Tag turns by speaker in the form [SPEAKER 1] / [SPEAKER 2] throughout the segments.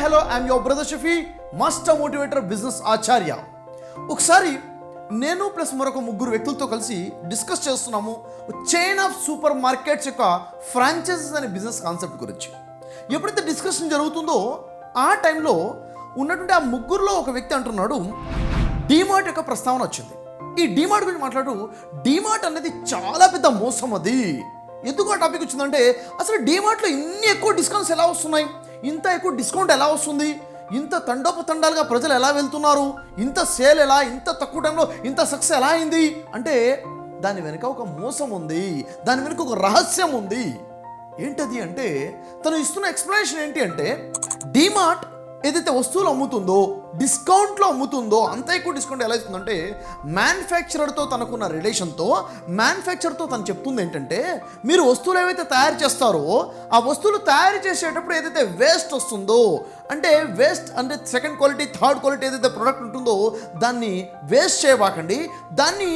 [SPEAKER 1] Hello I'm your brother Shafi, master motivator, business Acharya. ఒకసారి నేను plus మరొక ముగ్గురు వ్యక్తులతో కలిసి డిస్కస్ చేస్తున్నాము చైన్ ఆఫ్ సూపర్ మార్కెట్స్ యొక్క ఫ్రాంచైజీస్ అనే బిజినెస్ కాన్సెప్ట్ గురించి. ఎప్పుడైతే డిస్కషన్ జరుగుతుందో ఆ టైంలో ఉన్నటువంటి ఆ ముగ్గురులో ఒక వ్యక్తి అంటున్నాడు, డీమార్ట్ యొక్క ప్రస్తావన వచ్చింది. ఈ డీమార్ట్ గురించి మాట్లాడు, డీమార్ట్ అనేది చాలా పెద్ద మోసం. అది ఎందుకు ఆ టాపిక్ వచ్చిందంటే, అసలు డీమార్ట్లో ఇన్ని ఎక్కువ డిస్కౌంట్స్ ఎలా వస్తున్నాయి, ఇంత ఎక్కువ డిస్కౌంట్ ఎలా వస్తుంది, ఇంత తండోపతండాలుగా ప్రజలు ఎలా వెళ్తున్నారు, ఇంత సేల్ ఎలా, ఇంత తక్కువ టైంలో ఇంత సక్సెస్ ఎలా అయింది అంటే దాని వెనుక ఒక మోసం ఉంది, దాని వెనుక ఒక రహస్యం ఉంది. ఏంటది అంటే, తను ఇస్తున్న ఎక్స్ప్లెనేషన్ ఏంటి అంటే, డీమార్ట్ ఏదైతే వస్తువులు అమ్ముతుందో, డిస్కౌంట్లో అమ్ముతుందో, అంత ఎక్కువ డిస్కౌంట్ ఎలా ఇస్తుందంటే, మ్యానుఫ్యాక్చరర్తో తనకున్న రిలేషన్తో మ్యానుఫ్యాక్చరర్తో తను చెప్తుంది ఏంటంటే, మీరు వస్తువులు ఏవైతే తయారు చేస్తారో ఆ వస్తువులు తయారు చేసేటప్పుడు ఏదైతే వేస్ట్ వస్తుందో, అంటే వేస్ట్ అంటే సెకండ్ క్వాలిటీ, థర్డ్ క్వాలిటీ ఏదైతే ప్రోడక్ట్ ఉంటుందో దాన్ని వేస్ట్ చేయబాకండి, దాన్ని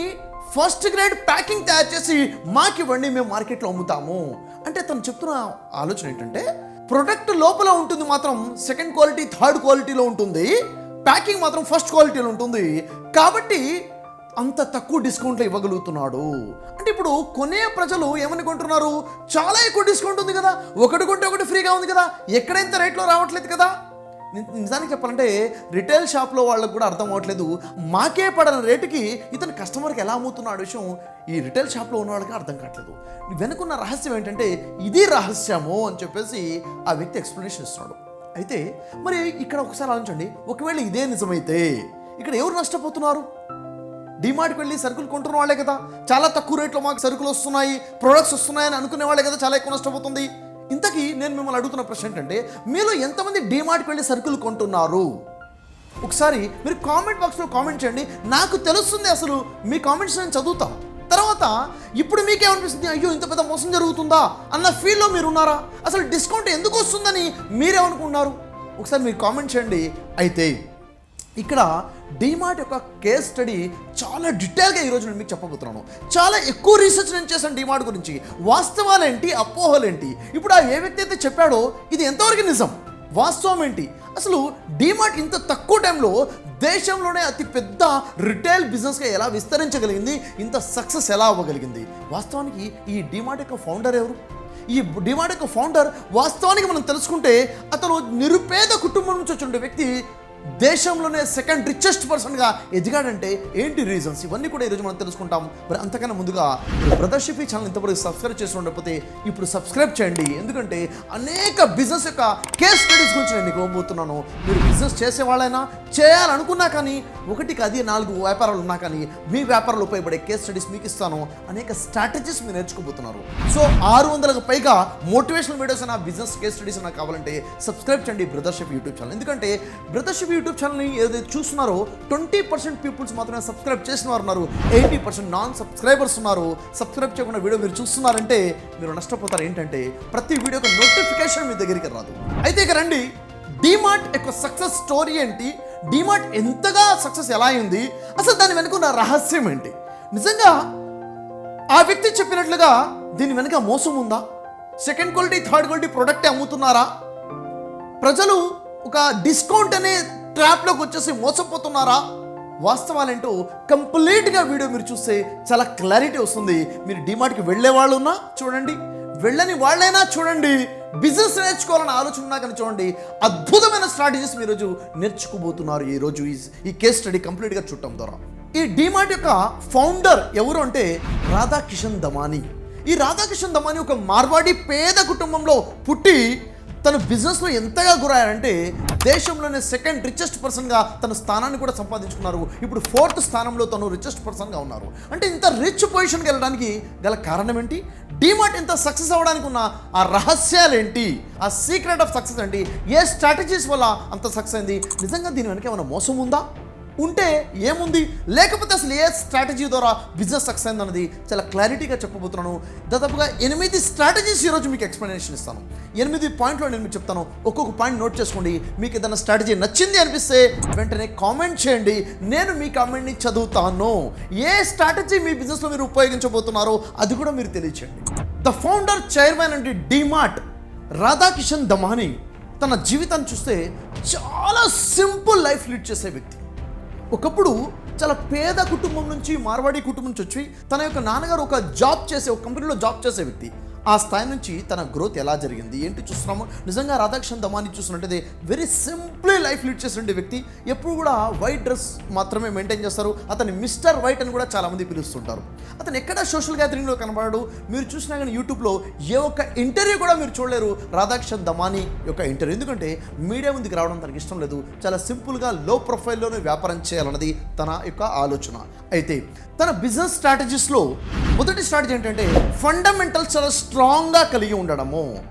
[SPEAKER 1] ఫస్ట్ గ్రేడ్ ప్యాకింగ్ తయారు చేసి మాకు ఇవ్వండి, మేము మార్కెట్లో అమ్ముతాము. అంటే తను చెప్తున్న ఆలోచన ఏంటంటే, ప్రొడక్ట్ లోపల ఉంటుంది మాత్రం సెకండ్ క్వాలిటీ, థర్డ్ క్వాలిటీలో ఉంటుంది, ప్యాకింగ్ మాత్రం ఫస్ట్ క్వాలిటీలో ఉంటుంది, కాబట్టి అంత తక్కువ డిస్కౌంట్లో ఇవ్వగలుగుతున్నాడు. అంటే ఇప్పుడు కొనే ప్రజలు ఏమని కొంటున్నారు, చాలా ఎక్కువ డిస్కౌంట్ ఉంది కదా, ఒకటి కొంటే ఒకటి ఫ్రీగా ఉంది కదా, ఎక్కడైతే రేట్లో రావట్లేదు కదా. నిజానికి చెప్పాలంటే రిటైల్ షాప్లో వాళ్ళకు కూడా అర్థం అవ్వట్లేదు, మాకే పడని రేటుకి ఇతను కస్టమర్కి ఎలా అమ్ముతున్నాడు విషయం ఈ రిటైల్ షాప్లో ఉన్న వాళ్ళకి అర్థం కావట్లేదు. వెనుకున్న రహస్యం ఏంటంటే, ఇది రహస్యము అని చెప్పేసి ఆ వ్యక్తి ఎక్స్ప్లెనేషన్ ఇస్తున్నాడు. అయితే మరి ఇక్కడ ఒకసారి ఆలోచించండి, ఒకవేళ ఇదే నిజమైతే ఇక్కడ ఎవరు నష్టపోతున్నారు? డీమార్ట్కి వెళ్ళి సరుకులు కొంటున్న వాళ్ళే కదా, చాలా తక్కువ రేట్లో మాకు సరుకులు వస్తున్నాయి, ప్రొడక్ట్స్ వస్తున్నాయని అనుకునే వాళ్ళే కదా చాలా ఎక్కువ నష్టపోతుంది. ఇంతకీ నేను మిమ్మల్ని అడుగుతున్న ప్రశ్న ఏంటంటే, మీలో ఎంతమంది డీమార్ట్కి వెళ్ళి సరుకులు కొంటున్నారు? ఒకసారి మీరు కామెంట్ బాక్స్లో కామెంట్ చేయండి, నాకు తెలుస్తుంది. అసలు మీ కామెంట్స్ నేను చదువుతాను. తర్వాత ఇప్పుడు మీకేమనిపిస్తుంది, అయ్యో ఇంత పెద్ద మోసం జరుగుతుందా అన్న ఫీల్లో మీరు ఉన్నారా? అసలు డిస్కౌంట్ ఎందుకు వస్తుందని మీరేమనుకున్నారు? ఒకసారి మీరు కామెంట్ చేయండి. అయితే ఇక్కడ డీమార్ట్ యొక్క కేస్ స్టడీ చాలా డీటెయిల్గా ఈరోజు నేను మీకు చెప్పబోతున్నాను. చాలా ఎక్కువ రీసెర్చ్ నేను చేశాను డీమార్ట్ గురించి, వాస్తవాలేంటి, అపోహలేంటి, ఇప్పుడు ఆ ఏ వ్యక్తి అయితే చెప్పాడో ఇది ఎంతవరకు నిజం, వాస్తవం ఏంటి, అసలు డీమార్ట్ ఇంత తక్కువ టైంలో దేశంలోనే అతి పెద్ద రిటైల్ బిజినెస్గా ఎలా విస్తరించగలిగింది, ఇంత సక్సెస్ ఎలా అవ్వగలిగింది. వాస్తవానికి ఈ డీమార్ట్ యొక్క ఫౌండర్ ఎవరు? ఈ డీమార్ట్ యొక్క ఫౌండర్ వాస్తవానికి మనం తెలుసుకుంటే, అతను నిరుపేద కుటుంబం నుంచి వచ్చిన వ్యక్తి దేశంలోనే సెకండ్ రిచెస్ట్ పర్సన్గా ఎదిగాడంటే ఏంటి రీజన్స్, ఇవన్నీ కూడా ఈరోజు మనం తెలుసుకుంటాం. మరి అంతకన్నా ముందుగా బ్రదర్ షఫీ ఛానల్ ఇంతవరకు సబ్స్క్రైబ్ చేసి ఉండకపోతే ఇప్పుడు సబ్స్క్రైబ్ చేయండి, ఎందుకంటే అనేక బిజినెస్ యొక్క కేస్ స్టడీస్ గురించి నేను మీకు ఇవ్వబోతున్నాను. మీరు బిజినెస్ చేసేవాళ్ళైనా, చేయాలనుకున్నా కానీ, ఒకటికి 4 వ్యాపారాలు ఉన్నా కానీ మీ వ్యాపారాలు ఉపయోగపడే కేస్ స్టడీస్ మీకు ఇస్తాను. అనేక స్ట్రాటజీస్ మీరు నేర్చుకోబోతున్నారు. సో 600కు పైగా మోటివేషనల్ వీడియోస్ అయినా, బిజినెస్ కేస్ స్టడీస్ అయినా కావాలంటే సబ్స్క్రైబ్ చేయండి బ్రదర్ షఫీ యూట్యూబ్ ఛానల్. ఎందుకంటే బ్రదర్ షఫీ యూట్యూబ్ ఛానల్ని ఏదైతే చూస్తున్నారో 20% పీపుల్స్ మాత్రమే సబ్స్క్రైబ్ చేసిన వారు ఉన్నారు, 80% నాన్ సబ్స్క్రైబర్స్ ఉన్నారు. సబ్స్క్రైబ్ చేయకుండా వీడియో మీరు చూస్తున్నారంటే మీరు నష్టపోతారు. ఏంటంటే ప్రతి వీడియోకి నోటిఫికేషన్ మీ దగ్గరికి రాదు. అయితే ఇక రండి, డీమార్ట్ యొక్క సక్సెస్ స్టోరీ ఏంటి, డీమార్ట్ ఎంతగా సక్సెస్ ఎలా అయింది, అసలు దాని వెనుక ఉన్న రహస్యం ఏంటి. నిజంగా ఆ వ్యక్తి చెప్పినట్లుగా దీని వెనుక మోసం ఉందా? సెకండ్ క్వాలిటీ, థర్డ్ క్వాలిటీ ప్రోడక్టే అమ్ముతున్నారా? ప్రజలు ఒక డిస్కౌంట్ అనే ట్రాప్లోకి వచ్చేసి మోసపోతున్నారా? వాస్తవాలేంటో కంప్లీట్గా వీడియో మీరు చూస్తే చాలా క్లారిటీ వస్తుంది. మీరు డీమార్ట్కి వెళ్ళే వాళ్ళు ఉన్నా చూడండి, వెళ్ళని వాళ్ళైనా చూడండి, బిజినెస్ నేర్చుకోవాలని ఆలోచన ఉన్నా కానీ చూడండి, అద్భుతమైన స్ట్రాటజీస్ మీరు ఈరోజు నేర్చుకోబోతున్నారు. ఈరోజు ఈ కేస్ స్టడీ కంప్లీట్గా చూడటం ద్వారా. ఈ డీమార్ట్ యొక్క ఫౌండర్ ఎవరు అంటే రాధాకిషన్ దమానీ. ఈ రాధాకిషన్ దమానీ ఒక మార్వాడి పేద కుటుంబంలో పుట్టి తను బిజినెస్లో ఎంతగా గురయ్యారంటే దేశంలోనే సెకండ్ రిచెస్ట్ పర్సన్గా తన స్థానాన్ని కూడా సంపాదించుకున్నారు. ఇప్పుడు 4th స్థానంలో తను రిచెస్ట్ పర్సన్గా ఉన్నారు. అంటే ఇంత రిచ్ పొజిషన్కి వెళ్ళడానికి గల కారణం ఏంటి, డీమార్ట్ ఇంత సక్సెస్ అవ్వడానికి ఉన్న ఆ రహస్యాలు ఏంటి, ఆ సీక్రెట్ ఆఫ్ సక్సెస్ ఏంటి, ఏ స్ట్రాటజీస్ వల్ల అంత సక్సెస్ అయింది, నిజంగా దీని వెనక ఏమైనా మోసం ఉందా, ఉంటే ఏముంది, లేకపోతే అసలు ఏ స్ట్రాటజీ ద్వారా బిజినెస్ సక్సెస్ అయింది అన్నది చాలా క్లారిటీగా చెప్పబోతున్నాను. దాదాపుగా 8 స్ట్రాటజీస్ ఈరోజు మీకు ఎక్స్ప్లెనేషన్ ఇస్తాను. 8 పాయింట్లు నేను మీకు చెప్తాను, ఒక్కొక్క పాయింట్ నోట్ చేసుకోండి. మీకు ఏదైనా స్ట్రాటజీ నచ్చింది అనిపిస్తే వెంటనే కామెంట్ చేయండి, నేను మీ కామెంట్ని చదువుతాను. ఏ స్ట్రాటజీ మీ బిజినెస్లో మీరు ఉపయోగించబోతున్నారో అది కూడా మీరు తెలియచేయండి. The founder, chairman and DMart Radhakishan Damani తన జీవితాన్ని చూస్తే చాలా సింపుల్ లైఫ్ లీడ్ చేసే వ్యక్తి. ఒకప్పుడు చాలా పేద కుటుంబం నుంచి, మార్వాడి కుటుంబం నుంచి వచ్చి తన యొక్క నాన్నగారు ఒక కంపెనీలో జాబ్ చేసే వ్యక్తి. ఆ స్థాయి నుంచి తన గ్రోత్ ఎలా జరిగింది ఏంటి చూస్తున్నాము. నిజంగా రాధాకృష్ణ దమాని చూసినట్టయితే వెరీ సింప్లీ లైఫ్ లీడ్ చేసిన వ్యక్తి. ఎప్పుడు కూడా వైట్ డ్రెస్ మాత్రమే మెయింటైన్ చేస్తారు. అతన్ని మిస్టర్ వైట్ అని కూడా చాలామంది పిలుస్తుంటారు. అతను ఎక్కడ సోషల్ గ్యాదరింగ్లో కనబడాడు. మీరు చూసినా కానీ యూట్యూబ్లో ఏ ఒక్క ఇంటర్వ్యూ కూడా మీరు చూడలేరు రాధాకృష్ణ దమాని యొక్క ఇంటర్వ్యూ. ఎందుకంటే మీడియా ముందుకు రావడం తనకి ఇష్టం లేదు. చాలా సింపుల్గా లో ప్రొఫైల్లోనే వ్యాపారం చేయాలన్నది తన యొక్క ఆలోచన. అయితే తన బిజినెస్ స్ట్రాటజీస్లో మొదటి స్ట్రాటజీ ఏంటంటే ఫండమెంటల్స్ చాలా స్ట్రాంగ్గా కలిగి ఉండడము.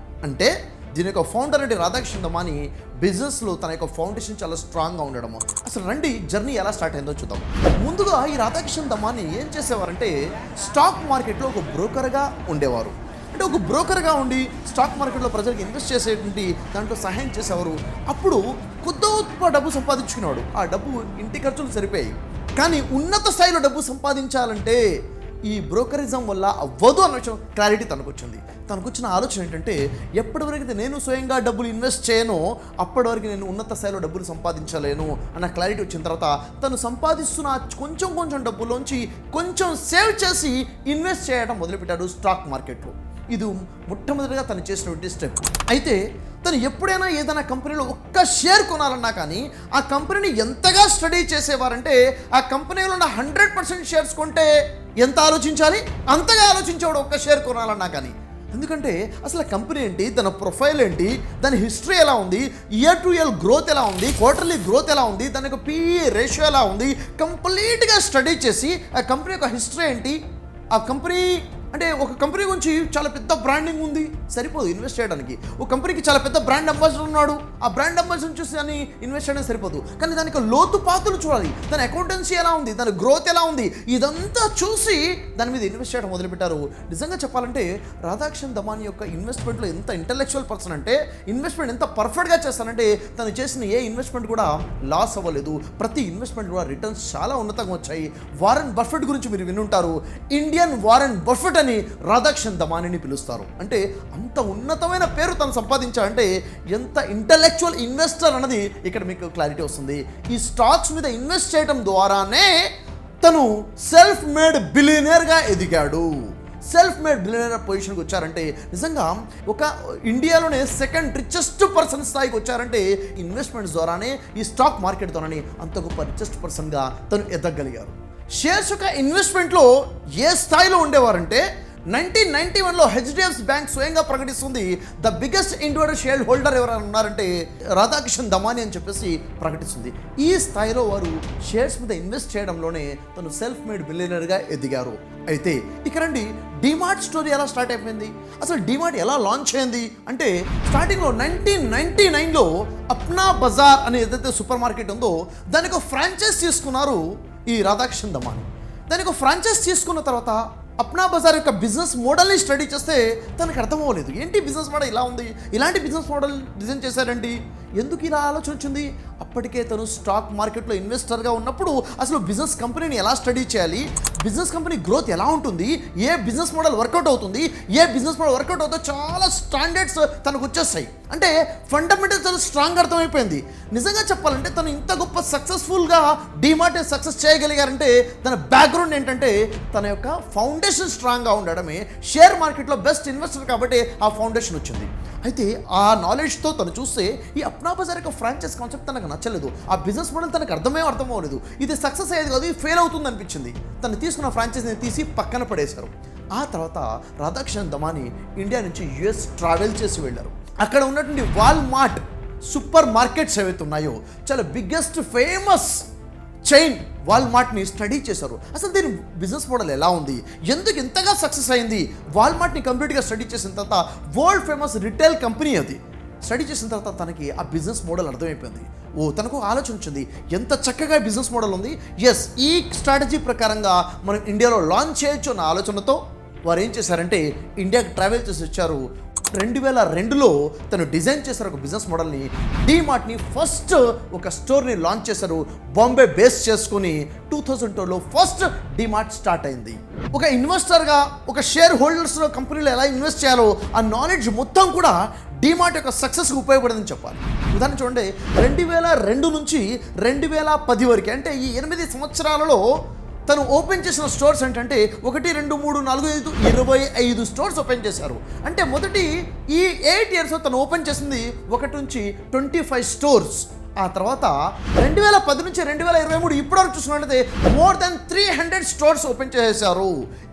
[SPEAKER 1] అంటే దీని యొక్క ఫౌండర్ అంటే రాధాకృష్ణ దమాని బిజినెస్లో తన యొక్క ఫౌండేషన్ చాలా స్ట్రాంగ్గా ఉండడము. అసలు రండి జర్నీ ఎలా స్టార్ట్ అయిందో చూద్దాం. ముందుగా ఈ రాధాకృష్ణ దమాని ఏం చేసేవారంటే స్టాక్ మార్కెట్లో ఒక బ్రోకర్గా ఉండేవారు. అంటే ఒక బ్రోకర్గా ఉండి స్టాక్ మార్కెట్లో ప్రజలకు ఇన్వెస్ట్ చేసేటువంటి దాంట్లో సహాయం చేసేవారు. అప్పుడు కొద్ది డబ్బు సంపాదించుకునేవాడు. ఆ డబ్బు ఇంటి ఖర్చులు సరిపోయాయి. కానీ ఉన్నత స్థాయిలో డబ్బు సంపాదించాలంటే ఈ బ్రోకరిజం వల్ల అవ్వదు అన్న విషయం క్లారిటీ తనకు వచ్చింది. తనకు వచ్చిన ఆలోచన ఏంటంటే ఎప్పటివరకు నేను స్వయంగా డబ్బులు ఇన్వెస్ట్ చేయను అప్పటి వరకు నేను ఉన్నత స్థాయిలో డబ్బులు సంపాదించలేను అన్న క్లారిటీ వచ్చిన తర్వాత తను సంపాదిస్తున్న కొంచెం డబ్బులోంచి కొంచెం సేవ్ చేసి ఇన్వెస్ట్ చేయడం మొదలుపెట్టాడు స్టాక్ మార్కెట్లో. ఇది మొట్టమొదటిగా తను చేసినటువంటి స్టెప్. అయితే తను ఎప్పుడైనా ఏదైనా కంపెనీలో ఒక్క షేర్ కొనాలన్నా కానీ ఆ కంపెనీని ఎంతగా స్టడీ చేసేవారంటే ఆ కంపెనీలో ఉన్న 100% షేర్స్ కొంటే ఎంత ఆలోచించాలి అంతగా ఆలోచించేవాడు ఒక్క షేర్ కొనాలన్నా కానీ. ఎందుకంటే అసలు కంపెనీ ఏంటి, దాని ప్రొఫైల్ ఏంటి, దాని హిస్టరీ ఎలా ఉంది, ఇయర్ టు ఇయర్ గ్రోత్ ఎలా ఉంది, క్వార్టర్లీ గ్రోత్ ఎలా ఉంది, దాని యొక్క PE రేషియో ఎలా ఉంది, కంప్లీట్గా స్టడీ చేసి ఆ కంపెనీ యొక్క హిస్టరీ ఏంటి, ఆ కంపెనీ అంటే ఒక కంపెనీ గురించి చాలా పెద్ద బ్రాండింగ్ ఉంది సరిపోదు ఇన్వెస్ట్ చేయడానికి. ఒక కంపెనీకి చాలా పెద్ద బ్రాండ్ అంబాసిడర్ ఉన్నాడు, ఆ బ్రాండ్ అంబాసిడర్ చూసి దాన్ని ఇన్వెస్ట్ చేయడానికి సరిపోదు. కానీ దానికి లోతుపాతులు చూడాలి, దాని అకౌంటెన్సీ ఎలా ఉంది, దాని గ్రోత్ ఎలా ఉంది, ఇదంతా చూసి దాని మీద ఇన్వెస్ట్ చేయడం మొదలుపెట్టారు. నిజంగా చెప్పాలంటే రాధాకృష్ణ దమాని యొక్క ఇన్వెస్ట్మెంట్లో ఎంత ఇంటలెక్చువల్ పర్సన్ అంటే ఇన్వెస్ట్మెంట్ ఎంత పర్ఫెక్ట్గా చేస్తానంటే తను చేసిన ఏ ఇన్వెస్ట్మెంట్ కూడా లాస్ అవ్వలేదు. ప్రతి ఇన్వెస్ట్మెంట్ కూడా రిటర్న్స్ చాలా ఉన్నతంగా వచ్చాయి. వారెన్ బఫెట్ గురించి మీరు వినుంటారు. ఇండియన్ వారెన్ బఫెట్ అని రాధాకృష్ణ దమానిని పిలుస్తారు. అంటే అంత ఉన్నతమైన పేరు తను సంపాదించాలంటే ఎంత ఇంటలెక్చువల్ ఇన్వెస్టర్ అన్నది ఇక్కడ మీకు క్లారిటీ వస్తుంది. ఈ స్టాక్స్ మీద ఇన్వెస్ట్ చేయడం ద్వారానే తను సెల్ఫ్ మేడ్ బిలియనర్గా ఎదిగాడు. సెల్ఫ్ మేడ్ బిలియనర్ పొజిషన్కి వచ్చారంటే నిజంగా ఒక ఇండియాలోనే సెకండ్ రిచెస్ట్ పర్సన్ స్థాయికి వచ్చారంటే ఇన్వెస్ట్మెంట్స్ ద్వారానే, ఈ స్టాక్ మార్కెట్ ద్వారానే అంత గొప్ప రిచెస్ట్ పర్సన్గా తను ఎదగలిగారు. షేర్స్ యొక్క ఇన్వెస్ట్మెంట్లో ఏ స్థాయిలో ఉండేవారంటే 1991లో HDFC బ్యాంక్ స్వయంగా ప్రకటిస్తుంది the biggest individual share holder ఎవరైనా ఉన్నారంటే రాధాకృష్ణ దమాని అని చెప్పేసి ప్రకటిస్తుంది. ఈ స్థాయిలో వారు షేర్స్ మీద ఇన్వెస్ట్ చేయడంలోనే తను సెల్ఫ్ మేడ్ బిలియనర్గా ఎదిగారు. అయితే ఇక్కడ రండి డిమార్ట్ స్టోరీ ఎలా స్టార్ట్ అయిపోయింది, అసలు డిమార్ట్ ఎలా లాంచ్ అయింది అంటే స్టార్టింగ్లో 1999లో అప్నా బజార్ అనే ఏదైతే సూపర్ మార్కెట్ ఉందో దానికి ఒక ఫ్రాంచైజ్ తీసుకున్నారు ఈ రాధాకృష్ణ దమాని. దానికి ఒక ఫ్రాంచైజ్ తీసుకున్న తర్వాత అప్నా బజార్ యొక్క బిజినెస్ మోడల్ని స్టడీ చేస్తే తనకు అర్థం అవ్వలేదు. ఏంటి బిజినెస్ మోడల్ ఇలా ఉంది, ఇలాంటి బిజినెస్ మోడల్ డిజైన్ చేశారండి, ఎందుకు ఇలా ఆలోచన వచ్చింది. అప్పటికే తను స్టాక్ మార్కెట్లో ఇన్వెస్టర్గా ఉన్నప్పుడు అసలు బిజినెస్ కంపెనీని ఎలా స్టడీ చేయాలి, బిజినెస్ కంపెనీ గ్రోత్ ఎలా ఉంటుంది, ఏ బిజినెస్ మోడల్ వర్కౌట్ అవుతుంది, ఏ బిజినెస్ మోడల్ వర్కౌట్ అవుతుందో చాలా స్టాండర్డ్స్ తనకు వచ్చేస్తాయి. అంటే ఫండమెంటల్ తను స్ట్రాంగ్ అర్థమైపోయింది. నిజంగా చెప్పాలంటే తను ఇంత గొప్ప సక్సెస్ఫుల్గా డిమార్ట్ సక్సెస్ చేయగలిగారంటే తన బ్యాక్గ్రౌండ్ ఏంటంటే తన యొక్క ఫౌండేషన్ స్ట్రాంగ్గా ఉండడమే. షేర్ మార్కెట్లో బెస్ట్ ఇన్వెస్టర్ కాబట్టి ఆ ఫౌండేషన్ వచ్చింది. అయితే ఆ నాలెడ్జ్తో తను చూస్తే ఈ అప్నా బజార్ యొక్క ఫ్రాంచైజ్ కాన్సెప్ట్ తనకు నచ్చలేదు. ఆ బిజినెస్ మోడల్ తనకు అర్థం అవ్వలేదు. ఇది సక్సెస్ అయ్యేది కాదు, ఇది ఫెయిల్ అవుతుంది అనిపించింది. తను తీసుకున్న ఫ్రాంచైజీని తీసి పక్కన పడేశారు. ఆ తర్వాత రాధాకృష్ణ దమాని ఇండియా నుంచి US ట్రావెల్ చేసి వెళ్ళారు. అక్కడ ఉన్నటువంటి వాల్మార్ట్ సూపర్ మార్కెట్స్ ఏవైతే ఉన్నాయో చాలా బిగ్గెస్ట్ ఫేమస్ చైన్ వాల్మార్ట్ని స్టడీ చేశారు. అసలు దీని బిజినెస్ మోడల్ ఎలా ఉంది, ఎందుకు ఇంతగా సక్సెస్ అయింది. వాల్మార్ట్ని కంప్లీట్గా స్టడీ చేసిన తర్వాత వరల్డ్ ఫేమస్ రిటైల్ కంపెనీ అది స్టడీ చేసిన తర్వాత తనకి ఆ బిజినెస్ మోడల్ అర్థమైపోయింది. తనకు ఆలోచన వచ్చింది ఎంత చక్కగా బిజినెస్ మోడల్ ఉంది, ఎస్ ఈ స్ట్రాటజీ ప్రకారంగా మనం ఇండియాలో లాంచ్ చేయొచ్చు అన్న ఆలోచనతో వారు ఏం చేశారంటే ఇండియాకి ట్రావెల్ చేసి వచ్చారు. 2002లో తను డిజైన్ చేశారు ఒక బిజినెస్ మోడల్ని. డీమార్ట్ని ఫస్ట్ ఒక స్టోర్ని లాంచ్ చేశారు బాంబే బేస్ చేసుకుని. 2002లో ఫస్ట్ డీమార్ట్ స్టార్ట్ అయింది. ఒక ఇన్వెస్టర్గా ఒక షేర్ హోల్డర్స్ కంపెనీలో ఎలా ఇన్వెస్ట్ చేయాలో ఆ నాలెడ్జ్ మొత్తం కూడా డీమార్ట్ యొక్క సక్సెస్కి ఉపయోగపడిందని చెప్పాలి. ఉదాహరణ చూడండి, 2002 నుంచి 2010 వరకు, అంటే ఈ 8 సంవత్సరాలలో తను ఓపెన్ చేసిన స్టోర్స్ ఏంటంటే 1, 2, 3, 4, 5, 25 స్టోర్స్ ఓపెన్ చేశారు. అంటే మొదటి ఈ 8 ఇయర్స్ తను ఓపెన్ చేసింది 1 నుంచి 25 స్టోర్స్. ఆ తర్వాత 2010 నుంచి 2023 ఇప్పటివరకు చూసుకున్నట్లయితే మోర్ దెన్ 300 స్టోర్స్ ఓపెన్ చేశారు.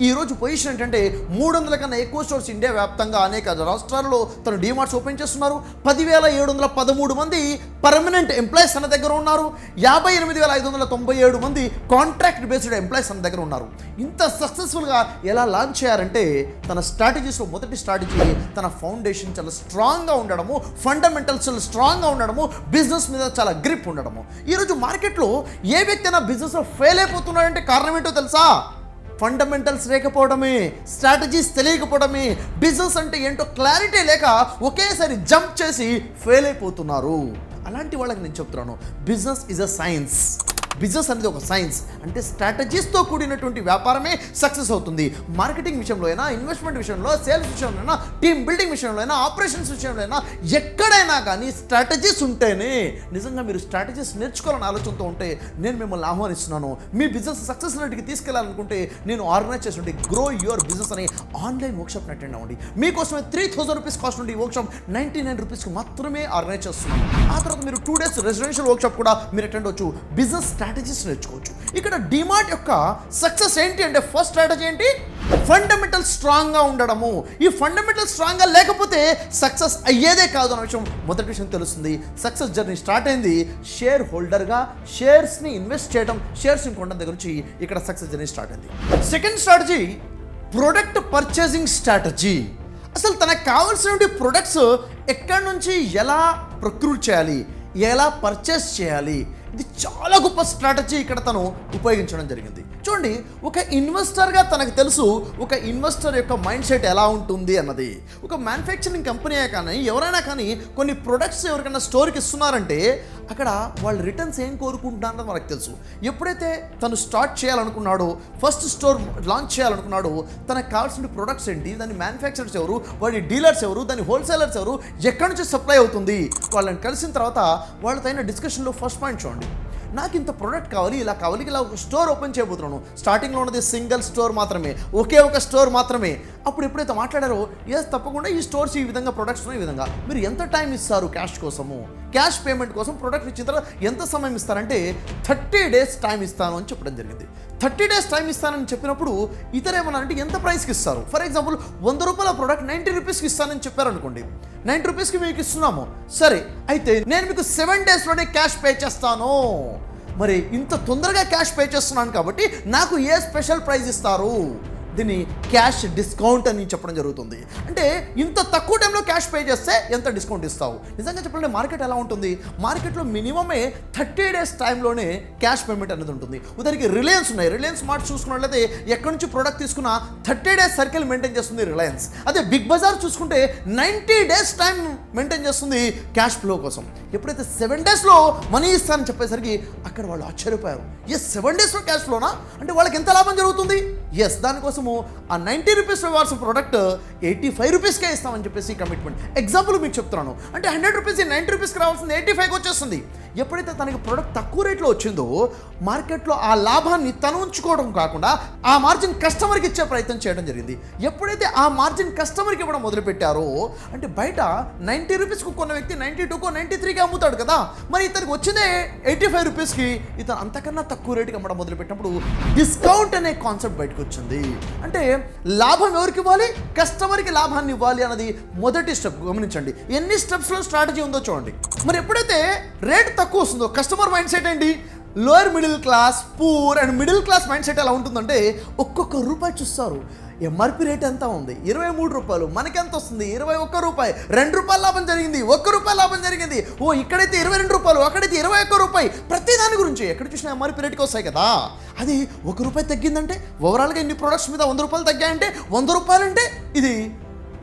[SPEAKER 1] ఈరోజు పొజిషన్ ఏంటంటే 300 కన్నా ఎక్కువ స్టోర్స్ ఇండియా వ్యాప్తంగా అనేక రాష్ట్రాల్లో తను డీమార్ట్స్ ఓపెన్ చేస్తున్నారు. 10,713 మంది పర్మనెంట్ ఎంప్లాయీస్ తన దగ్గర ఉన్నారు. 58,597 మంది కాంట్రాక్ట్ బేస్డ్ ఎంప్లాయీస్ తన దగ్గర ఉన్నారు. ఇంత సక్సెస్ఫుల్గా ఎలా లాంచ్ చేయారంటే తన స్ట్రాటజీస్లో మొదటి స్ట్రాటజీ తన ఫౌండేషన్ చాలా స్ట్రాంగ్గా ఉండడము, ఫండమెంటల్స్ స్ట్రాంగ్గా ఉండడము, బిజినెస్ మీద చాలా గ్రిప్ ఉండడము. ఈరోజు మార్కెట్లో ఏ వ్యక్తి అయినా బిజినెస్లో ఫెయిల్ అయిపోతున్నాడంటే కారణం ఏంటో తెలుసా? ఫండమెంటల్స్ లేకపోవడమే, స్ట్రాటజీస్ తెలియకపోవడమే, బిజినెస్ అంటే ఏంటో క్లారిటీ లేక ఒకేసారి జంప్ చేసి ఫెయిల్ అయిపోతున్నారు. అలాంటి వాళ్ళకి నేను చెప్తున్నాను, business is a science. Business అనేది ఒక సైన్స్. అంటే స్ట్రాటజీస్తో కూడినటువంటి వ్యాపారమే సక్సెస్ అవుతుంది. మార్కెటింగ్ విషయంలో అయినా, ఇన్వెస్ట్మెంట్ విషయంలో, సేల్స్ విషయంలో అయినా, టీమ్ బిల్డింగ్ విషయంలో అయినా, ఆపరేషన్స్ విషయంలో అయినా, ఎక్కడైనా కానీ స్ట్రాటజీస్ ఉంటేనే, నిజంగా మీరు స్ట్రాటజీస్ నేర్చుకోవాలని ఆలోచనతో ఉంటే నేను మిమ్మల్ని ఆహ్వానిస్తున్నాను. మీ బిజినెస్ సక్సెస్ రేట్కి తీసుకెళ్లాలనుకుంటే నేను ఆర్గనైజ్ చేస్తుంటే గ్రో యువర్ బిజినెస్ అనే ఆన్లైన్ వర్క్షాప్ అటెండ్ అవ్వండి. మీకోసమే 3,000 రూపీస్ కాస్ట్ ఉండి ఈ వర్క్షాప్ 99 రూపీస్కి మాత్రమే ఆర్గనైజ్ చేస్తున్నాను. ఆ తర్వాత మీరు 2 days రెసిడెన్షియల్ వర్క్షాప్ కూడా మీరు అటెండ్ అవ్వచ్చు. బిజినెస్ స్ట్రాటజీస్ నేర్చుకోవచ్చు. ఇక్కడ డీమార్ట్ యొక్క సక్సెస్ ఏంటి అంటే ఫస్ట్ స్ట్రాటజీ ఏంటి? ఫండమెంటల్ స్ట్రాంగ్గా ఉండడము. ఈ ఫండమెంటల్ స్ట్రాంగ్గా లేకపోతే సక్సెస్ అయ్యేదే కాదు అన్న విషయం మొదటి విషయం తెలుస్తుంది. సక్సెస్ జర్నీ స్టార్ట్ అయింది షేర్ హోల్డర్గా షేర్స్ని ఇన్వెస్ట్ చేయడం, షేర్స్ని కొనడం దగ్గర నుంచి ఇక్కడ సక్సెస్ జర్నీ స్టార్ట్ అయింది. Second strategy product purchasing strategy. అసలు తనకు కావాల్సిన ప్రొడక్ట్స్ ఎక్కడి నుంచి ఎలా ప్రొక్యూర్ చేయాలి, ఎలా పర్చేస్ చేయాలి, ఇది చాలా గొప్ప స్ట్రాటజీ ఇక్కడ తను ఉపయోగించడం జరిగింది. చూడండి, ఒక ఇన్వెస్టర్గా తనకు తెలుసు ఒక ఇన్వెస్టర్ యొక్క మైండ్ సెట్ ఎలా ఉంటుంది అన్నది. ఒక మ్యానుఫ్యాక్చరింగ్ కంపెనీయే కానీ ఎవరైనా కానీ కొన్ని ప్రొడక్ట్స్ ఎవరికైనా స్టోర్కి ఇస్తున్నారంటే అక్కడ వాళ్ళు రిటర్న్స్ ఏం కోరుకుంటున్నారన్నది మనకు తెలుసు. ఎప్పుడైతే తను స్టార్ట్ చేయాలనుకున్నాడో, ఫస్ట్ స్టోర్ లాంచ్ చేయాలనుకున్నాడో, తనకు కావాల్సిన ప్రొడక్ట్స్ ఏంటి, దాని మ్యానుఫ్యాక్చరర్స్ ఎవరు, వాడి డీలర్స్ ఎవరు, దాని హోల్సేలర్స్ ఎవరు, ఎక్కడి నుంచి సప్లై అవుతుంది, వాళ్ళని కలిసిన తర్వాత వాళ్ళతో అయిన డిస్కషన్లో ఫస్ట్ పాయింట్ చూడండి, నాకు ఇంత ప్రోడక్ట్ కావాలి, ఇలా కావాలి, ఇలా ఒక స్టోర్ ఓపెన్ చేయబోతున్నాను. స్టార్టింగ్లో ఉన్నది సింగిల్ స్టోర్ మాత్రమే, ఒకే ఒక స్టోర్ మాత్రమే. అప్పుడు ఎప్పుడైతే మాట్లాడారో, ఎస్ తప్పకుండా ఈ స్టోర్స్ ఈ విధంగా ప్రొడక్ట్స్ ఈ విధంగా, మీరు ఎంత టైం ఇస్తారు క్యాష్ కోసము, క్యాష్ పేమెంట్ కోసం ప్రొడక్ట్ ఇచ్చిన తర్వాత ఎంత సమయం ఇస్తారంటే 30 days టైం ఇస్తాను అని చెప్పడం జరిగింది. 30 days టైం ఇస్తానని చెప్పినప్పుడు ఇతర ఏమన్నారంటే ఎంత ప్రైస్కి ఇస్తారు. ఫర్ ఎగ్జాంపుల్ 100 రూపాయల ప్రోడక్ట్ 90 రూపీస్కి ఇస్తానని చెప్పారనుకోండి. 90 రూపీస్కి మీకు ఇస్తున్నాము, సరే అయితే నేను మీకు 7 daysలోనే క్యాష్ పే చేస్తాను. మరి ఇంత తొందరగా క్యాష్ పే చేస్తున్నాను కాబట్టి నాకు ఏ స్పెషల్ ప్రైజ్ ఇస్తారు? దీన్ని క్యాష్ డిస్కౌంట్ అని చెప్పడం జరుగుతుంది. అంటే ఇంత తక్కువ టైంలో క్యాష్ పే చేస్తే ఎంత డిస్కౌంట్ ఇస్తావు? నిజంగా చెప్పాలంటే మార్కెట్ ఎలా ఉంటుంది? మార్కెట్లో మినిమమే 30 days టైంలోనే క్యాష్ పేమెంట్ అనేది ఉంటుంది. ఉదాహరణకి రిలయన్స్ ఉన్నాయి, రిలయన్స్ మార్ట్ చూసుకున్నట్లయితే ఎక్కడి నుంచి ప్రోడక్ట్ తీసుకున్నా 30 days సర్కిల్ మెయింటైన్ చేస్తుంది రిలయన్స్. అదే బిగ్ బజార్ చూసుకుంటే 90 days టైం మెయింటైన్ చేస్తుంది క్యాష్ ఫ్లో కోసం. ఎప్పుడైతే 7 daysలో మనీ ఇస్తానని చెప్పేసరికి అక్కడ వాళ్ళు ఆశ్చర్యపోయారు. 7 daysలో క్యాష్ ఫ్లోనా అంటే వాళ్ళకి ఎంత లాభం జరుగుతుంది? దానికోసము ఆ 90 రూపీస్ వాల్సిన ప్రోడక్ట్ 85 రూపీస్కే ఇస్తామని చెప్పేసి కమిట్మెంట్. ఎగ్జాంపుల్ మీకు చెప్తున్నాను, అంటే 100 రూపీస్ 90 రూపీస్కి రావాల్సింది 85కి వచ్చేస్తుంది. ఎప్పుడైతే తనకి ప్రోడక్ట్ తక్కువ రేట్లో వచ్చిందో మార్కెట్లో ఆ లాభాన్ని తను ఉంచుకోవడం కాకుండా ఆ మార్జిన్ కస్టమర్కి ఇచ్చే ప్రయత్నం చేయడం జరిగింది. ఎప్పుడైతే ఆ మార్జిన్ కస్టమర్కి ఇవ్వడం మొదలుపెట్టారో, అంటే బయట 90 రూపీస్కి కొన్న వ్యక్తి 92కో 93కి అమ్ముతాడు కదా, మరి ఇతనికి వచ్చిందే 85 రూపీస్కి, ఇతను అంతకన్నా తక్కువ రేటుకి అమ్మడం మొదలుపెట్టినప్పుడు డిస్కౌంట్ అనే కాన్సెప్ట్ బయటకు వచ్చింది. అంటే లాభం ఎవరికి ఇవ్వాలి? కస్టమర్కి లాభాన్ని ఇవ్వాలి అన్నది మొదటి స్టెప్. గమనించండి ఎన్ని స్టెప్స్లో స్ట్రాటజీ ఉందో చూడండి. మరి ఎప్పుడైతే రేట్ తక్కువ వస్తుందో కస్టమర్ మైండ్ సెట్ ఏంటి? Lower middle class, poor and middle class mind set ఎలా ఉంటుందంటే ఒక్కొక్క రూపాయి చూస్తారు. ఎంఆర్పి రేట్ ఎంత ఉంది? 23 రూపాయలు. మనకెంత వస్తుంది? 21 రూపాయి. 2 రూపాయల లాభం జరిగింది, 1 రూపాయి లాభం జరిగింది. ఇక్కడైతే 22 రూపాయలు, అక్కడైతే 21 రూపాయి. ప్రతి దాని గురించి ఎక్కడ చూసినా ఎంఆర్పి రేట్కి వస్తాయి కదా. అది 1 రూపాయి తగ్గిందంటే ఓవరాల్గా ఇన్ని ప్రొడక్ట్స్ మీద 100 రూపాయలు తగ్గాయంటే 100 రూపాయలు అంటే ఇది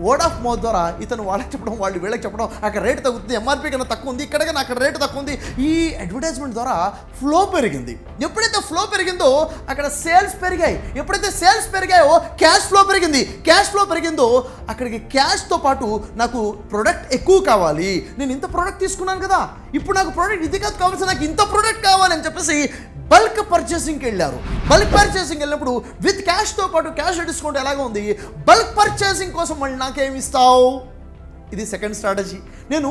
[SPEAKER 1] వర్డ్ ఆఫ్ మౌత్ ద్వారా ఇతను వాళ్ళకి చెప్పడం, వాళ్ళు వీళ్ళకి చెప్పడం, అక్కడ రేటు తగ్గుతుంది, ఎంఆర్పీ కన్నా తక్కువ ఉంది, ఇక్కడ కన్నా అక్కడ రేటు తక్కువ ఉంది. ఈ అడ్వర్టైజ్మెంట్ ద్వారా ఫ్లో పెరిగింది. ఎప్పుడైతే ఫ్లో పెరిగిందో అక్కడ సేల్స్ పెరిగాయి. ఎప్పుడైతే సేల్స్ పెరిగాయో క్యాష్ ఫ్లో పెరిగింది. క్యాష్ ఫ్లో పెరిగిందో అక్కడికి క్యాష్తో పాటు నాకు ప్రోడక్ట్ ఎక్కువ కావాలి, నేను ఇంత ప్రోడక్ట్ తీసుకున్నాను కదా, ఇప్పుడు నాకు ప్రోడక్ట్ ఇది కాదు కావాల్సి, నాకు ఇంత ప్రోడక్ట్ కావాలి అని చెప్పేసి బల్క్ పర్చేసింగ్కి వెళ్ళారు. బల్క్ పర్చేసింగ్ వెళ్ళినప్పుడు విత్ క్యాష్తో పాటు క్యాష్ డిస్కౌంట్ ఎలాగో ఉంది, బల్క్ పర్చేసింగ్ కోసం మళ్ళీ నాకేమి ఇస్తావు? ఇది సెకండ్ స్ట్రాటజీ. నేను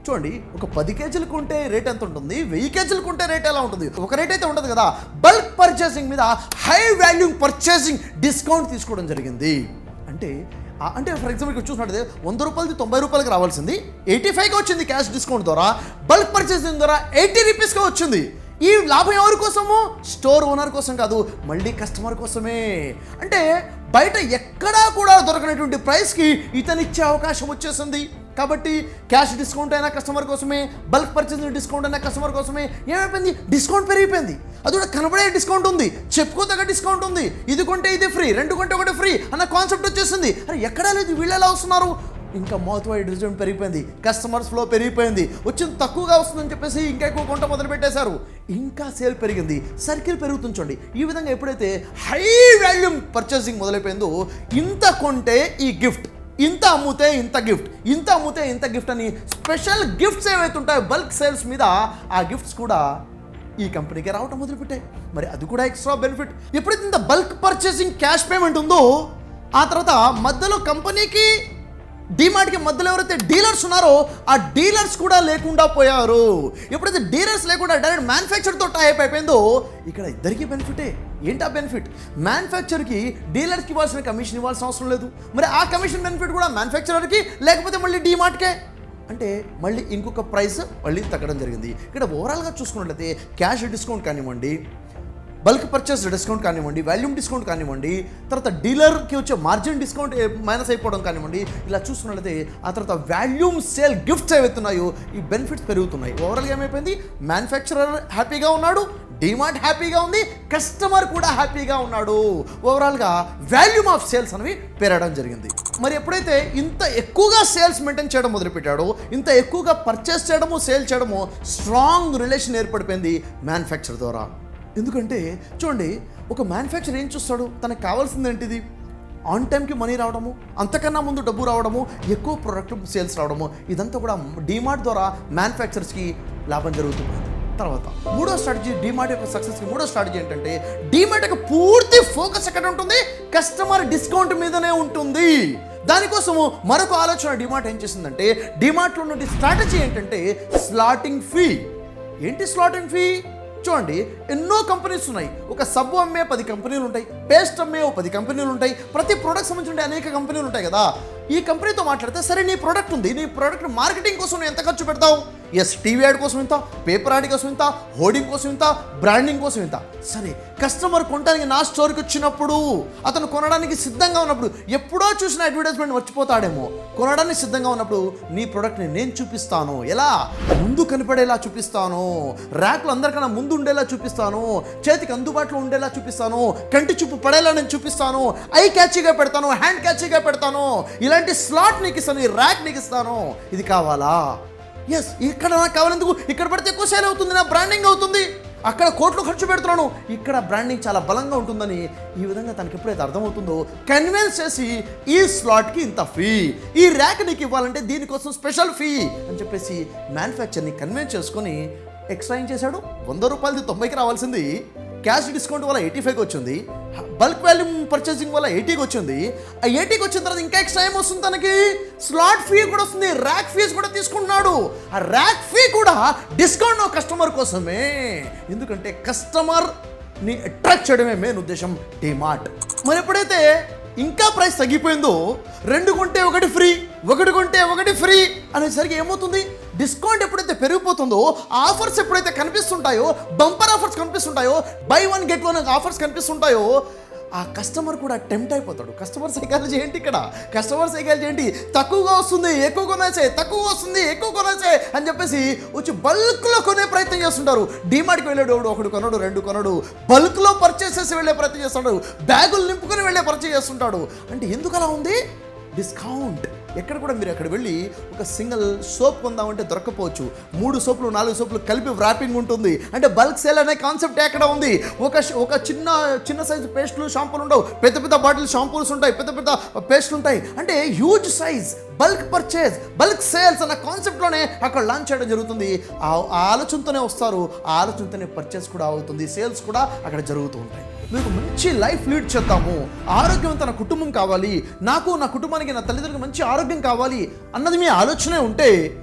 [SPEAKER 1] చూడండి, ఒక 10 కేజీలు కొంటే రేట్ ఎంత ఉంటుంది, 1000 కేజీలు కొంటే రేట్ ఎలా ఉంటుంది? ఒక రేట్ అయితే ఉండదు కదా. బల్క్ పర్చేసింగ్ మీద హై వాల్యూ పర్చేసింగ్ డిస్కౌంట్ తీసుకోవడం జరిగింది. అంటే ఫర్ ఎగ్జాంపుల్ ఇక్కడ చూసినట్టు 100 రూపాయలది 90 రూపాయలకి రావాల్సింది 85గా వచ్చింది క్యాష్ డిస్కౌంట్ ద్వారా. బల్క్ పర్చేసింగ్ ద్వారా 80 రూపీస్గా వచ్చింది. ఈ లాభం ఎవరి కోసము? స్టోర్ ఓనర్ కోసం కాదు, మళ్ళీ కస్టమర్ కోసమే. అంటే బయట ఎక్కడా కూడా దొరకనటువంటి ప్రైస్కి ఇతనిచ్చే అవకాశం వచ్చేసింది. కాబట్టి క్యాష్ డిస్కౌంట్ అయినా కస్టమర్ కోసమే, బల్క్ పర్చేసింగ్ డిస్కౌంట్ అయినా కస్టమర్ కోసమే. ఏమైపోయింది? డిస్కౌంట్ పెరిగిపోయింది. అది కూడా కనబడే డిస్కౌంట్ ఉంది, చెప్పుకోదగ్గ డిస్కౌంట్ ఉంది. ఇది కొంటే ఇది ఫ్రీ, 2 కొంటే 1 ఫ్రీ అన్న కాన్సెప్ట్ వచ్చేసింది. అరే ఎక్కడా లేదు, వీళ్ళు ఎలా వస్తున్నారు? ఇంకా మౌత్ వైడ్ రిజల్ట్ పెరిగిపోయింది, కస్టమర్స్ ఫ్లో పెరిగిపోయింది, వచ్చింది తక్కువగా వస్తుందని చెప్పేసి ఇంకా ఎక్కువ కొంట మొదలు పెట్టేశారు. ఇంకా సేల్ పెరిగింది, సర్కిల్ పెరుగుతుంది. చూడండి, ఈ విధంగా ఎప్పుడైతే హై వాల్యూమ్ పర్చేసింగ్ మొదలైపోయిందో, ఇంత కొంటే ఈ గిఫ్ట్, ఇంత అమ్ముతే ఇంత గిఫ్ట్, ఇంత అమ్ముతే ఇంత గిఫ్ట్ అని స్పెషల్ గిఫ్ట్స్ ఏవైతే ఉంటాయో బల్క్ సేల్స్ మీద, ఆ గిఫ్ట్స్ కూడా ఈ కంపెనీకి రావటం మొదలుపెట్టాయి. మరి అది కూడా ఎక్స్ట్రా బెనిఫిట్. ఎప్పుడైతే ఇంత బల్క్ పర్చేసింగ్ క్యాష్ పేమెంట్ ఉందో, ఆ తర్వాత మధ్యలో కంపెనీకి డిమార్ట్కి మధ్యలో ఎవరైతే డీలర్స్ ఉన్నారో ఆ డీలర్స్ కూడా లేకుండా పోయారు. ఎప్పుడైతే డీలర్స్ లేకుండా డైరెక్ట్ మ్యానుఫ్యాక్చర్తో టైప్ అయిపోయిందో, ఇక్కడ ఇద్దరికి బెనిఫిటే. ఏంటా బెనిఫిట్? మ్యానుఫ్యాక్చర్కి డీలర్కి ఇవ్వాల్సిన కమిషన్ ఇవ్వాల్సిన అవసరం లేదు. మరి ఆ కమిషన్ బెనిఫిట్ కూడా మ్యానుఫ్యాక్చరర్కి, లేకపోతే మళ్ళీ డిమార్ట్కే. అంటే మళ్ళీ ఇంకొక ప్రైస్ మళ్ళీ తగ్గడం జరిగింది. ఇక్కడ ఓవరాల్గా చూసుకున్నట్లయితే క్యాష్ డిస్కౌంట్ కానివ్వండి, బల్క్ పర్చేస్ డిస్కౌంట్ కానివ్వండి, వాల్యూమ్ డిస్కౌంట్ కానివ్వండి, తర్వాత డీలర్కి వచ్చే మార్జిన్ డిస్కౌంట్ మైనస్ అయిపోవడం కానివ్వండి, ఇలా చూసుకున్నట్లయితే ఆ తర్వాత వాల్యూమ్ సేల్ గిఫ్ట్స్ ఏవైతున్నాయో ఈ బెనిఫిట్స్ పెరుగుతున్నాయి. ఓవరాల్గా ఏమైపోయింది? మ్యానుఫ్యాక్చరర్ హ్యాపీగా ఉన్నాడు, డిమార్ట్ హ్యాపీగా ఉంది, కస్టమర్ కూడా హ్యాపీగా ఉన్నాడు. ఓవరాల్గా వాల్యూమ్ ఆఫ్ సేల్స్ అనేవి పెరగడం జరిగింది. మరి ఎప్పుడైతే ఇంత ఎక్కువగా సేల్స్ మెయింటైన్ చేయడం మొదలుపెట్టాడో, ఇంత ఎక్కువగా పర్చేస్ చేయడము, సేల్ చేయడము, స్ట్రాంగ్ రిలేషన్ ఏర్పడిపోయింది మ్యానుఫ్యాక్చర్ ద్వారా. ఎందుకంటే చూడండి, ఒక మ్యానుఫ్యాక్చర్ ఏం చూస్తాడు? తనకు కావాల్సింది ఏంటిది? ఆన్ టైంకి మనీ రావడము, అంతకన్నా ముందు డబ్బు రావడము, ఎక్కువ ప్రొడక్ట్ సేల్స్ రావడము. ఇదంతా కూడా డిమార్ట్ ద్వారా మ్యానుఫ్యాక్చర్స్కి లాభం జరుగుతుంది. తర్వాత మూడో స్ట్రాటజీ, డిమార్ట్ యొక్క సక్సెస్కి మూడో స్ట్రాటజీ ఏంటంటే, డిమార్ట్ యొక్క పూర్తి ఫోకస్ ఎక్కడ ఉంటుంది? కస్టమర్ డిస్కౌంట్ మీదనే ఉంటుంది. దానికోసము మరొక ఆలోచన డిమార్ట్ ఏం చేసిందంటే, డిమార్ట్లో ఉన్న స్ట్రాటజీ ఏంటంటే స్లాటింగ్ ఫీ. ఏంటి స్లాటింగ్ ఫీ? చూడండి, ఎన్నో కంపెనీస్ ఉన్నాయి. ఒక సబ్బు అమ్మే 10 కంపెనీలు ఉంటాయి, పేస్ట్ అమ్మే 10 కంపెనీలు ఉంటాయి, ప్రతి ప్రోడక్ట్ సంబంధించిన అనేక కంపెనీలు ఉంటాయి కదా. ఈ కంపెనీతో మాట్లాడితే, సరే నీ ప్రోడక్ట్ ఉంది, నీ ప్రోడక్ట్ మార్కెటింగ్ కోసం నువ్వు ఎంత ఖర్చు పెడతావు? ఎస్, టీవీ యాడ్ కోసం ఇంత, పేపర్ యాడ్ కోసం ఇంత, హోర్డింగ్ కోసం ఇంత, బ్రాండింగ్ కోసం ఇంత. సరే, కస్టమర్ కొనడానికి నా స్టోర్కి వచ్చినప్పుడు, అతను కొనడానికి సిద్ధంగా ఉన్నప్పుడు, ఎప్పుడో చూసిన అడ్వర్టైజ్మెంట్ మర్చిపోతాడేమో, కొనడానికి సిద్ధంగా ఉన్నప్పుడు నీ ప్రోడక్ట్ని నేను చూపిస్తాను. ఎలా? ముందు కనిపడేలా చూపిస్తాను, ర్యాక్లో అందరికన్నా ముందు ఉండేలా చూపిస్తాను, చేతికి అందుబాటులో ఉండేలా చూపిస్తాను, కంటి చూపు పడేలా నేను చూపిస్తాను, ఐ క్యాచీగా పెడతాను, హ్యాండ్ క్యాచీగా పెడతాను, ఇలాంటి స్లాట్ నీకు ఇస్తాను, ఈ ర్యాక్ నీకు ఇస్తాను. ఇది కావాలా? ఎస్, ఇక్కడ నాకు కావాలెందుకు? ఇక్కడ పడితే ఎక్కువ సేల్ అవుతుంది, నా బ్రాండింగ్ అవుతుంది. అక్కడ కోట్లు ఖర్చు పెడుతున్నాను, ఇక్కడ బ్రాండింగ్ చాలా బలంగా ఉంటుందని. ఈ విధంగా తనకి ఎప్పుడైతే అర్థమవుతుందో కన్విన్స్ చేసి, ఈ స్లాట్కి ఇంత ఫీ, ఈ ర్యాక్ నీకు ఇవ్వాలంటే దీనికోసం స్పెషల్ ఫీ అని చెప్పేసి మ్యానుఫ్యాక్చర్ని కన్విన్స్ చేసుకొని ఎక్స్ట్రా ఏం చేశాడు? 100 రూపాయలది 90కి రావాల్సింది క్యాష్ డిస్కౌంట్ వల్ల 85కి వచ్చింది, బల్క్ వాల్యూమ్ పర్చేసింగ్ వల్ల 80కి వచ్చింది. ఆ 80కి వచ్చిన తర్వాత ఇంకా ఎక్స్ట్రా ఏం వస్తుంది తనకి? స్లాట్ ఫీ కూడా వస్తుంది, ర్యాక్ ఫీస్ కూడా తీసుకుంటున్నాడు. ఆ ర్యాక్ ఫీ కూడా డిస్కౌంట్ కస్టమర్ కోసమే. ఎందుకంటే కస్టమర్ని అట్రాక్ట్ చేయడమే మెయిన్ ఉద్దేశం డిమార్ట్. మరి ఎప్పుడైతే ఇంకా ప్రైస్ తగ్గిపోయిందో, 2 కొంటే 1 ఫ్రీ, 1 కొంటే 1 ఫ్రీ అనేసరికి ఏమవుతుంది? డిస్కౌంట్ ఎప్పుడైతే పెరిగిపోతుందో, ఆఫర్స్ ఎప్పుడైతే కనిపిస్తుంటాయో, బంపర్ ఆఫర్స్ కనిపిస్తుంటాయో, బై 1 గెట్ 1 ఆఫర్స్ కనిపిస్తుంటాయో, ఆ కస్టమర్ కూడా టెంప్ట్ అయిపోతాడు. కస్టమర్ సైకాలజీ ఏంటి ఇక్కడ? కస్టమర్ సైకాలజీ ఏంటి? తక్కువగా వస్తుంది ఎక్కువ కొనేసే, తక్కువగా వస్తుంది ఎక్కువ కొనేసే అని చెప్పేసి వచ్చి బల్క్లో కొనే ప్రయత్నం చేస్తుంటారు. డిమార్ట్కి వెళ్ళేటోడు 1 కొనడు, 2 కొనడు, బల్క్లో పర్చేస్ చేసి వెళ్ళే ప్రయత్నం చేస్తాడు, బ్యాగులు నింపుకొని వెళ్ళే పర్చేస్ చేస్తుంటాడు. అంటే ఎందుకు అలా ఉంది? డిస్కౌంట్. ఎక్కడ కూడా మీరు అక్కడ వెళ్ళి ఒక సింగిల్ సోప్ కొందామంటే దొరకపోవచ్చు. 3 సోపులు 4 సోపులు కలిపి వ్రాపింగ్ ఉంటుంది. అంటే బల్క్ సేల్ అనే కాన్సెప్ట్ ఎక్కడ ఉంది? ఒక చిన్న సైజు పేస్టులు షాంపూలు ఉండవు, పెద్ద పెద్ద బాటిల్ షాంపూల్స్ ఉంటాయి, పెద్ద పెద్ద పేస్టులు ఉంటాయి. అంటే huge size bulk purchase, bulk sales అన్న కాన్సెప్ట్లోనే అక్కడ లాంచ్ చేయడం జరుగుతుంది. ఆ ఆలోచనతోనే వస్తారు, ఆ ఆలోచనతోనే పర్చేస్ కూడా అవుతుంది, సేల్స్ కూడా అక్కడ జరుగుతూ ఉంటాయి. మీకు మంచి లైఫ్ లీడ్ చేద్దాము, ఆరోగ్యవంతమైన కుటుంబం కావాలి, నాకు నా కుటుంబానికి నా తల్లిదండ్రులకు మంచి ఆరోగ్యం కావాలి అన్నది మీ ఆలోచనే ఉంటే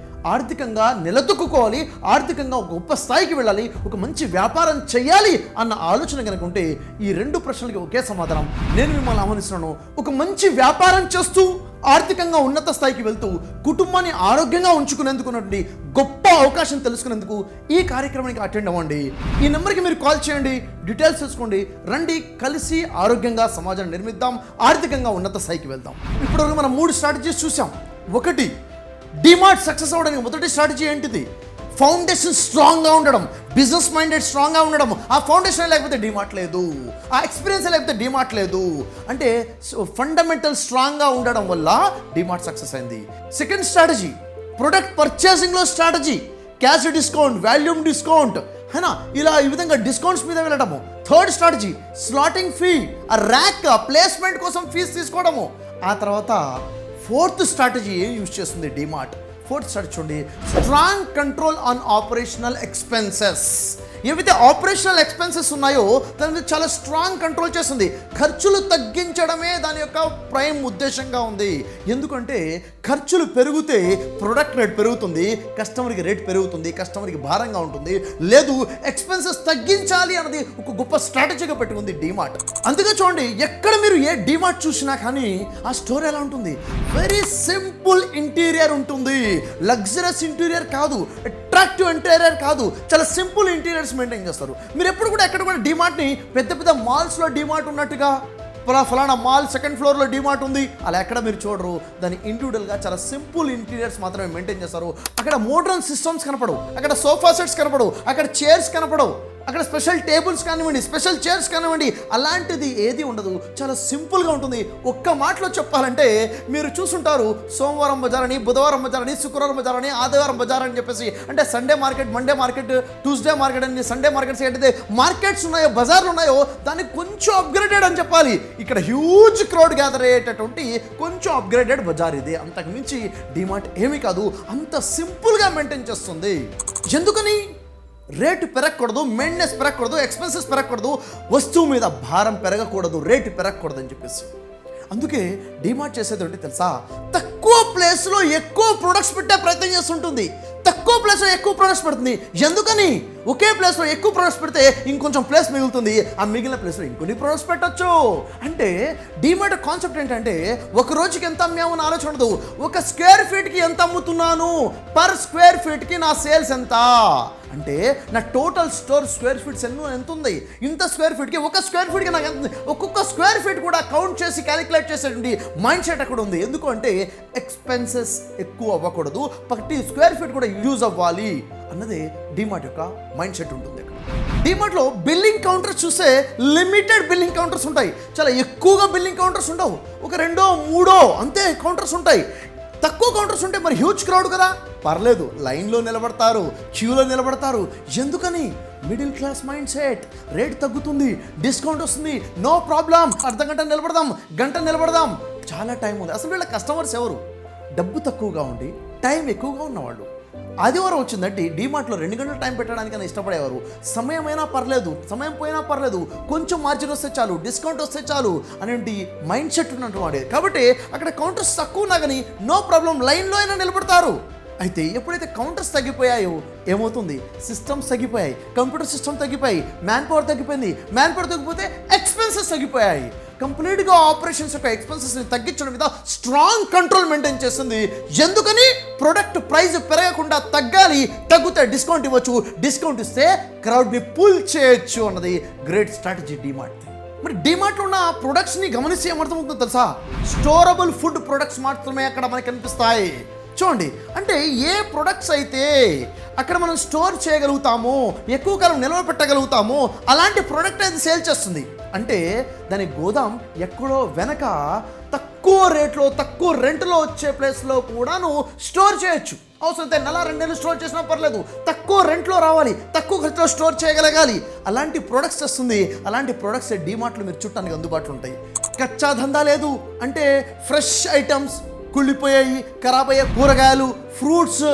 [SPEAKER 1] ఆర్థికంగా నిలదొక్కుకోవాలి, ఆర్థికంగా ఒక గొప్ప స్థాయికి వెళ్ళాలి, ఒక మంచి వ్యాపారం చేయాలి అన్న ఆలోచన కనుక ఉంటే ఈ 2 ప్రశ్నలకి ఒకే సమాధానం. నేను మిమ్మల్ని ఆహ్వానిస్తున్నాను. ఒక మంచి వ్యాపారం చేస్తూ ఆర్థికంగా ఉన్నత స్థాయికి వెళ్తూ కుటుంబాన్ని ఆరోగ్యంగా ఉంచుకునేందుకున్నటువంటి గొప్ప అవకాశం తెలుసుకునేందుకు ఈ కార్యక్రమానికి అటెండ్ అవ్వండి. ఈ నెంబర్కి మీరు కాల్ చేయండి, డీటెయిల్స్ తెలుసుకోండి. రండి, కలిసి ఆరోగ్యంగా సమాజాన్ని నిర్మిద్దాం, ఆర్థికంగా ఉన్నత స్థాయికి వెళ్దాం. ఇప్పటివరకు మనం 3 స్ట్రాటజీస్ చూసాం. 1, డిమార్ట్ సక్సెస్ అవ్వడానికి మొదటి స్ట్రాటజీ ఏంటిది? ఫౌండేషన్ స్ట్రాంగ్గా ఉండడం, బిజినెస్ మైండెడ్ స్ట్రాంగ్గా ఉండడం. ఆ ఫౌండేషన్ లేకపోతే డిమార్ట్ లేదు, ఆ ఎక్స్పీరియన్స్ లేకపోతే డిమార్ట్ లేదు. అంటే ఫండమెంటల్ స్ట్రాంగ్గా ఉండడం వల్ల డిమార్ట్ సక్సెస్ అయింది. సెకండ్ స్ట్రాటజీ ప్రొడక్ట్ పర్చేసింగ్లో strategy, cash discount, volume discount, హైనా, ఇలా ఈ విధంగా డిస్కౌంట్స్ మీద వెళ్ళడము. థర్డ్ స్ట్రాటజీ స్లాటింగ్ ఫీ, ఆ ర్యాక్ ప్లేస్మెంట్ కోసం ఫీజు తీసుకోవడము. ఆ తర్వాత 4th స్ట్రాటజీ ఏం యూజ్ చేస్తుంది డిమార్ట్? 4th స్ట్రాటజీ చూడండి, strong control on operational expenses. ఏవైతే ఆపరేషనల్ ఎక్స్పెన్సెస్ ఉన్నాయో దాని మీద చాలా స్ట్రాంగ్ కంట్రోల్ చేస్తుంది. ఖర్చులు తగ్గించడమే దాని యొక్క ప్రైమ్ ఉద్దేశంగా ఉంది. ఎందుకంటే ఖర్చులు పెరిగితే ప్రొడక్ట్ రేట్ పెరుగుతుంది, కస్టమర్కి రేట్ పెరుగుతుంది, కస్టమర్కి భారంగా ఉంటుంది. లేదు, ఎక్స్పెన్సెస్ తగ్గించాలి అన్నది ఒక గొప్ప స్ట్రాటజీగా పెట్టుకుంది డిమార్ట్. అందుకే చూడండి, ఎక్కడ మీరు ఏ డిమార్ట్ చూసినా కానీ ఆ స్టోర్ ఎలా ఉంటుంది? వెరీ సింపుల్ ఇంటీరియర్ ఉంటుంది, లగ్జరస్ ఇంటీరియర్ కాదు, అట్రాక్టివ్ ఇంటీరియర్ కాదు, చాలా సింపుల్ ఇంటీరియర్స్ మెయింటైన్ చేస్తారు. మీరు ఎప్పుడు కూడా ఎక్కడ కూడా డిమార్ట్ని పెద్ద పెద్ద మాల్స్లో డిమార్ట్ ఉన్నట్టుగా ఫలానా మాల్ 2nd ఫ్లోర్లో డిమార్ట్ ఉంది అలా ఎక్కడ మీరు చూడరు. దాని ఇండివిజువల్గా చాలా సింపుల్ ఇంటీరియర్స్ మాత్రమే మెయింటైన్ చేస్తారు. అక్కడ మోడర్న్ సిస్టమ్స్ కనపడవు, అక్కడ సోఫా సెట్స్ కనపడవు, అక్కడ చైర్స్ కనపడవు, అక్కడ స్పెషల్ టేబుల్స్ కానివ్వండి, స్పెషల్ చైర్స్ కానివ్వండి, అలాంటిది ఏది ఉండదు. చాలా సింపుల్గా ఉంటుంది. ఒక్క మాటలో చెప్పాలంటే మీరు చూసుంటారు, సోమవారం బజార్ అని, బుధవారం బజార్ అని, శుక్రవారం బజార్ అని, ఆదివారం బజార్ అని చెప్పేసి. అంటే Sunday market, Monday market, Tuesday market అని, సండే మార్కెట్స్ ఏంటంటే మార్కెట్స్ ఉన్నాయో, బజార్లు ఉన్నాయో దాన్ని కొంచెం అప్గ్రేడెడ్ అని చెప్పాలి. ఇక్కడ హ్యూజ్ క్రౌడ్ గ్యాదర్ అయ్యేటటువంటి కొంచెం అప్గ్రేడెడ్ బజార్ ఇది. అంతకు మించి డిమార్ట్ ఏమీ కాదు, అంత సింపుల్గా మెయింటైన్ చేస్తుంది. ఎందుకని? రేటు పెరగకూడదు, మెయింటెనెన్స్ పెరగకూడదు, ఎక్స్పెన్సెస్ పెరగకూడదు, వస్తువు మీద భారం పెరగకూడదు, రేటు పెరగకూడదు అని చెప్పేసి. అందుకే డిమార్ట్ చేసేది ఏంటి తెలుసా? తక్కువ ప్లేస్లో ఎక్కువ ప్రొడక్ట్స్ పెట్టే ప్రయత్నం చేస్తుంటుంది, తక్కువ ప్లేస్లో ఎక్కువ ప్రొడక్ట్స్ పెడుతుంది. ఎందుకని? ఒకే ప్లేస్లో ఎక్కువ ప్రొడక్ట్స్ పెడితే ఇంకొంచెం ప్లేస్ మిగులుతుంది, ఆ మిగిలిన ప్లేస్లో ఇంకొన్ని ప్రొడక్ట్స్ పెట్టచ్చు. అంటే డిమార్ట్ కాన్సెప్ట్ ఏంటంటే ఒక రోజుకి ఎంత అమ్మాము అని ఆలోచన ఉండదు, ఒక స్క్వేర్ ఫీట్కి ఎంత అమ్ముతున్నాను, పర్ స్క్వేర్ ఫీట్కి నా సేల్స్ ఎంత, అంటే నా టోటల్ స్టోర్ స్క్వేర్ ఫీట్స్ ఎంత ఉంది, ఇంత స్క్వేర్ ఫీట్కి, ఒక స్క్వేర్ ఫీట్కి నాకు ఎంత ఉంది, ఒక్కొక్క స్క్వేర్ ఫీట్ కూడా కౌంట్ చేసి క్యాలిక్యులేట్ చేసేటువంటి మైండ్ సెట్ అక్కడ ఉంది. ఎందుకు అంటే ఎక్స్పెన్సెస్ ఎక్కువ అవ్వకూడదు, ప్రతి స్క్వేర్ ఫీట్ కూడా యూజ్ అవ్వాలి అన్నది డిమార్ట్ యొక్క మైండ్ సెట్ ఉంటుంది. డిమార్ట్లో బిల్లింగ్ కౌంటర్స్ చూస్తే లిమిటెడ్ బిల్లింగ్ కౌంటర్స్ ఉంటాయి, చాలా ఎక్కువగా బిల్లింగ్ కౌంటర్స్ ఉండవు, ఒక 2, 3 అంతే కౌంటర్స్ ఉంటాయి. తక్కువ కౌంటర్స్ ఉంటే మరి హ్యూజ్ క్రౌడ్ కదా, పర్లేదు, లైన్లో నిలబడతారు, క్యూలో నిలబడతారు. ఎందుకని? Middle class mind set. Rate తగ్గుతుంది, డిస్కౌంట్ వస్తుంది, నో ప్రాబ్లం, అర్ధగంట నిలబడదాం, గంట నిలబడదాం, చాలా టైం ఉంది. అసలు వీళ్ళ కస్టమర్స్ ఎవరు? డబ్బు తక్కువగా ఉండి టైం ఎక్కువగా ఉన్నవాళ్ళు. ఆదివారం వచ్చిందంటే డిమార్ట్లో 2 గంటలు టైం పెట్టడానికైనా ఇష్టపడేవారు. సమయమైనా పర్లేదు, సమయం పోయినా పర్లేదు, కొంచెం మార్జిన్ వస్తే చాలు, డిస్కౌంట్ వస్తే చాలు అనేటి మైండ్ సెట్ ఉన్నటువంటి. కాబట్టి అక్కడ కౌంటర్స్ తక్కువ ఉన్నా కానీ నో ప్రాబ్లం, లైన్లో అయినా నిలబడతారు. అయితే ఎప్పుడైతే కౌంటర్స్ తగ్గిపోయాయో ఏమవుతుంది? సిస్టమ్స్ తగ్గిపోయాయి, కంప్యూటర్ సిస్టమ్ తగ్గిపోయి, మ్యాన్ పవర్ తగ్గిపోయింది, మ్యాన్ పవర్ తగ్గిపోతే ఎక్స్పెన్సెస్ తగ్గిపోయాయి. కంప్లీట్గా ఆపరేషన్స్ యొక్క ఎక్స్పెన్సెస్ని తగ్గించడం మీద స్ట్రాంగ్ కంట్రోల్ మెయింటైన్ చేస్తుంది. ఎందుకని? ప్రొడక్ట్ ప్రైస్ పెరగకుండా తగ్గాలి, తగ్గితే డిస్కౌంట్ ఇవ్వచ్చు, డిస్కౌంట్ ఇస్తే క్రౌడ్ని పుల్ చేయొచ్చు అన్నది గ్రేట్ స్ట్రాటజీ డిమార్ట్. మరి డిమార్ట్లో ఉన్న ప్రొడక్ట్స్ని గమనిస్తే ఏమర్థమవుతుందో తెలుసా? స్టోరబుల్ ఫుడ్ ప్రొడక్ట్స్ మాత్రమే అక్కడ మనకి కనిపిస్తాయి. చూడండి, అంటే ఏ ప్రొడక్ట్స్ అయితే అక్కడ మనం స్టోర్ చేయగలుగుతామో, ఎక్కువ కాలం నిల్వ పెట్టగలుగుతామో అలాంటి ప్రోడక్ట్ అయితే సేల్ చేస్తుంది. అంటే దాని గోదాం ఎక్కడో వెనక తక్కువ రేట్లో తక్కువ రెంట్లో వచ్చే ప్లేస్లో కూడాను స్టోర్ చేయొచ్చు. అవసరమైతే నెల 2 నెలలు స్టోర్ చేసినా పర్లేదు, తక్కువ రెంట్లో రావాలి, తక్కువ ఖర్చులో స్టోర్ చేయగలగాలి. అలాంటి ప్రొడక్ట్స్ వస్తుంది. అలాంటి ప్రొడక్ట్స్ డీమార్ట్లో మీరు చుట్టానికి అందుబాటులో ఉంటాయి. కచ్చా దందా లేదు అంటే ఫ్రెష్ ఐటమ్స్, కుళ్ళిపోయాయి, ఖరాబ్ అయ్యే కూరగాయలు, ఫ్రూట్స్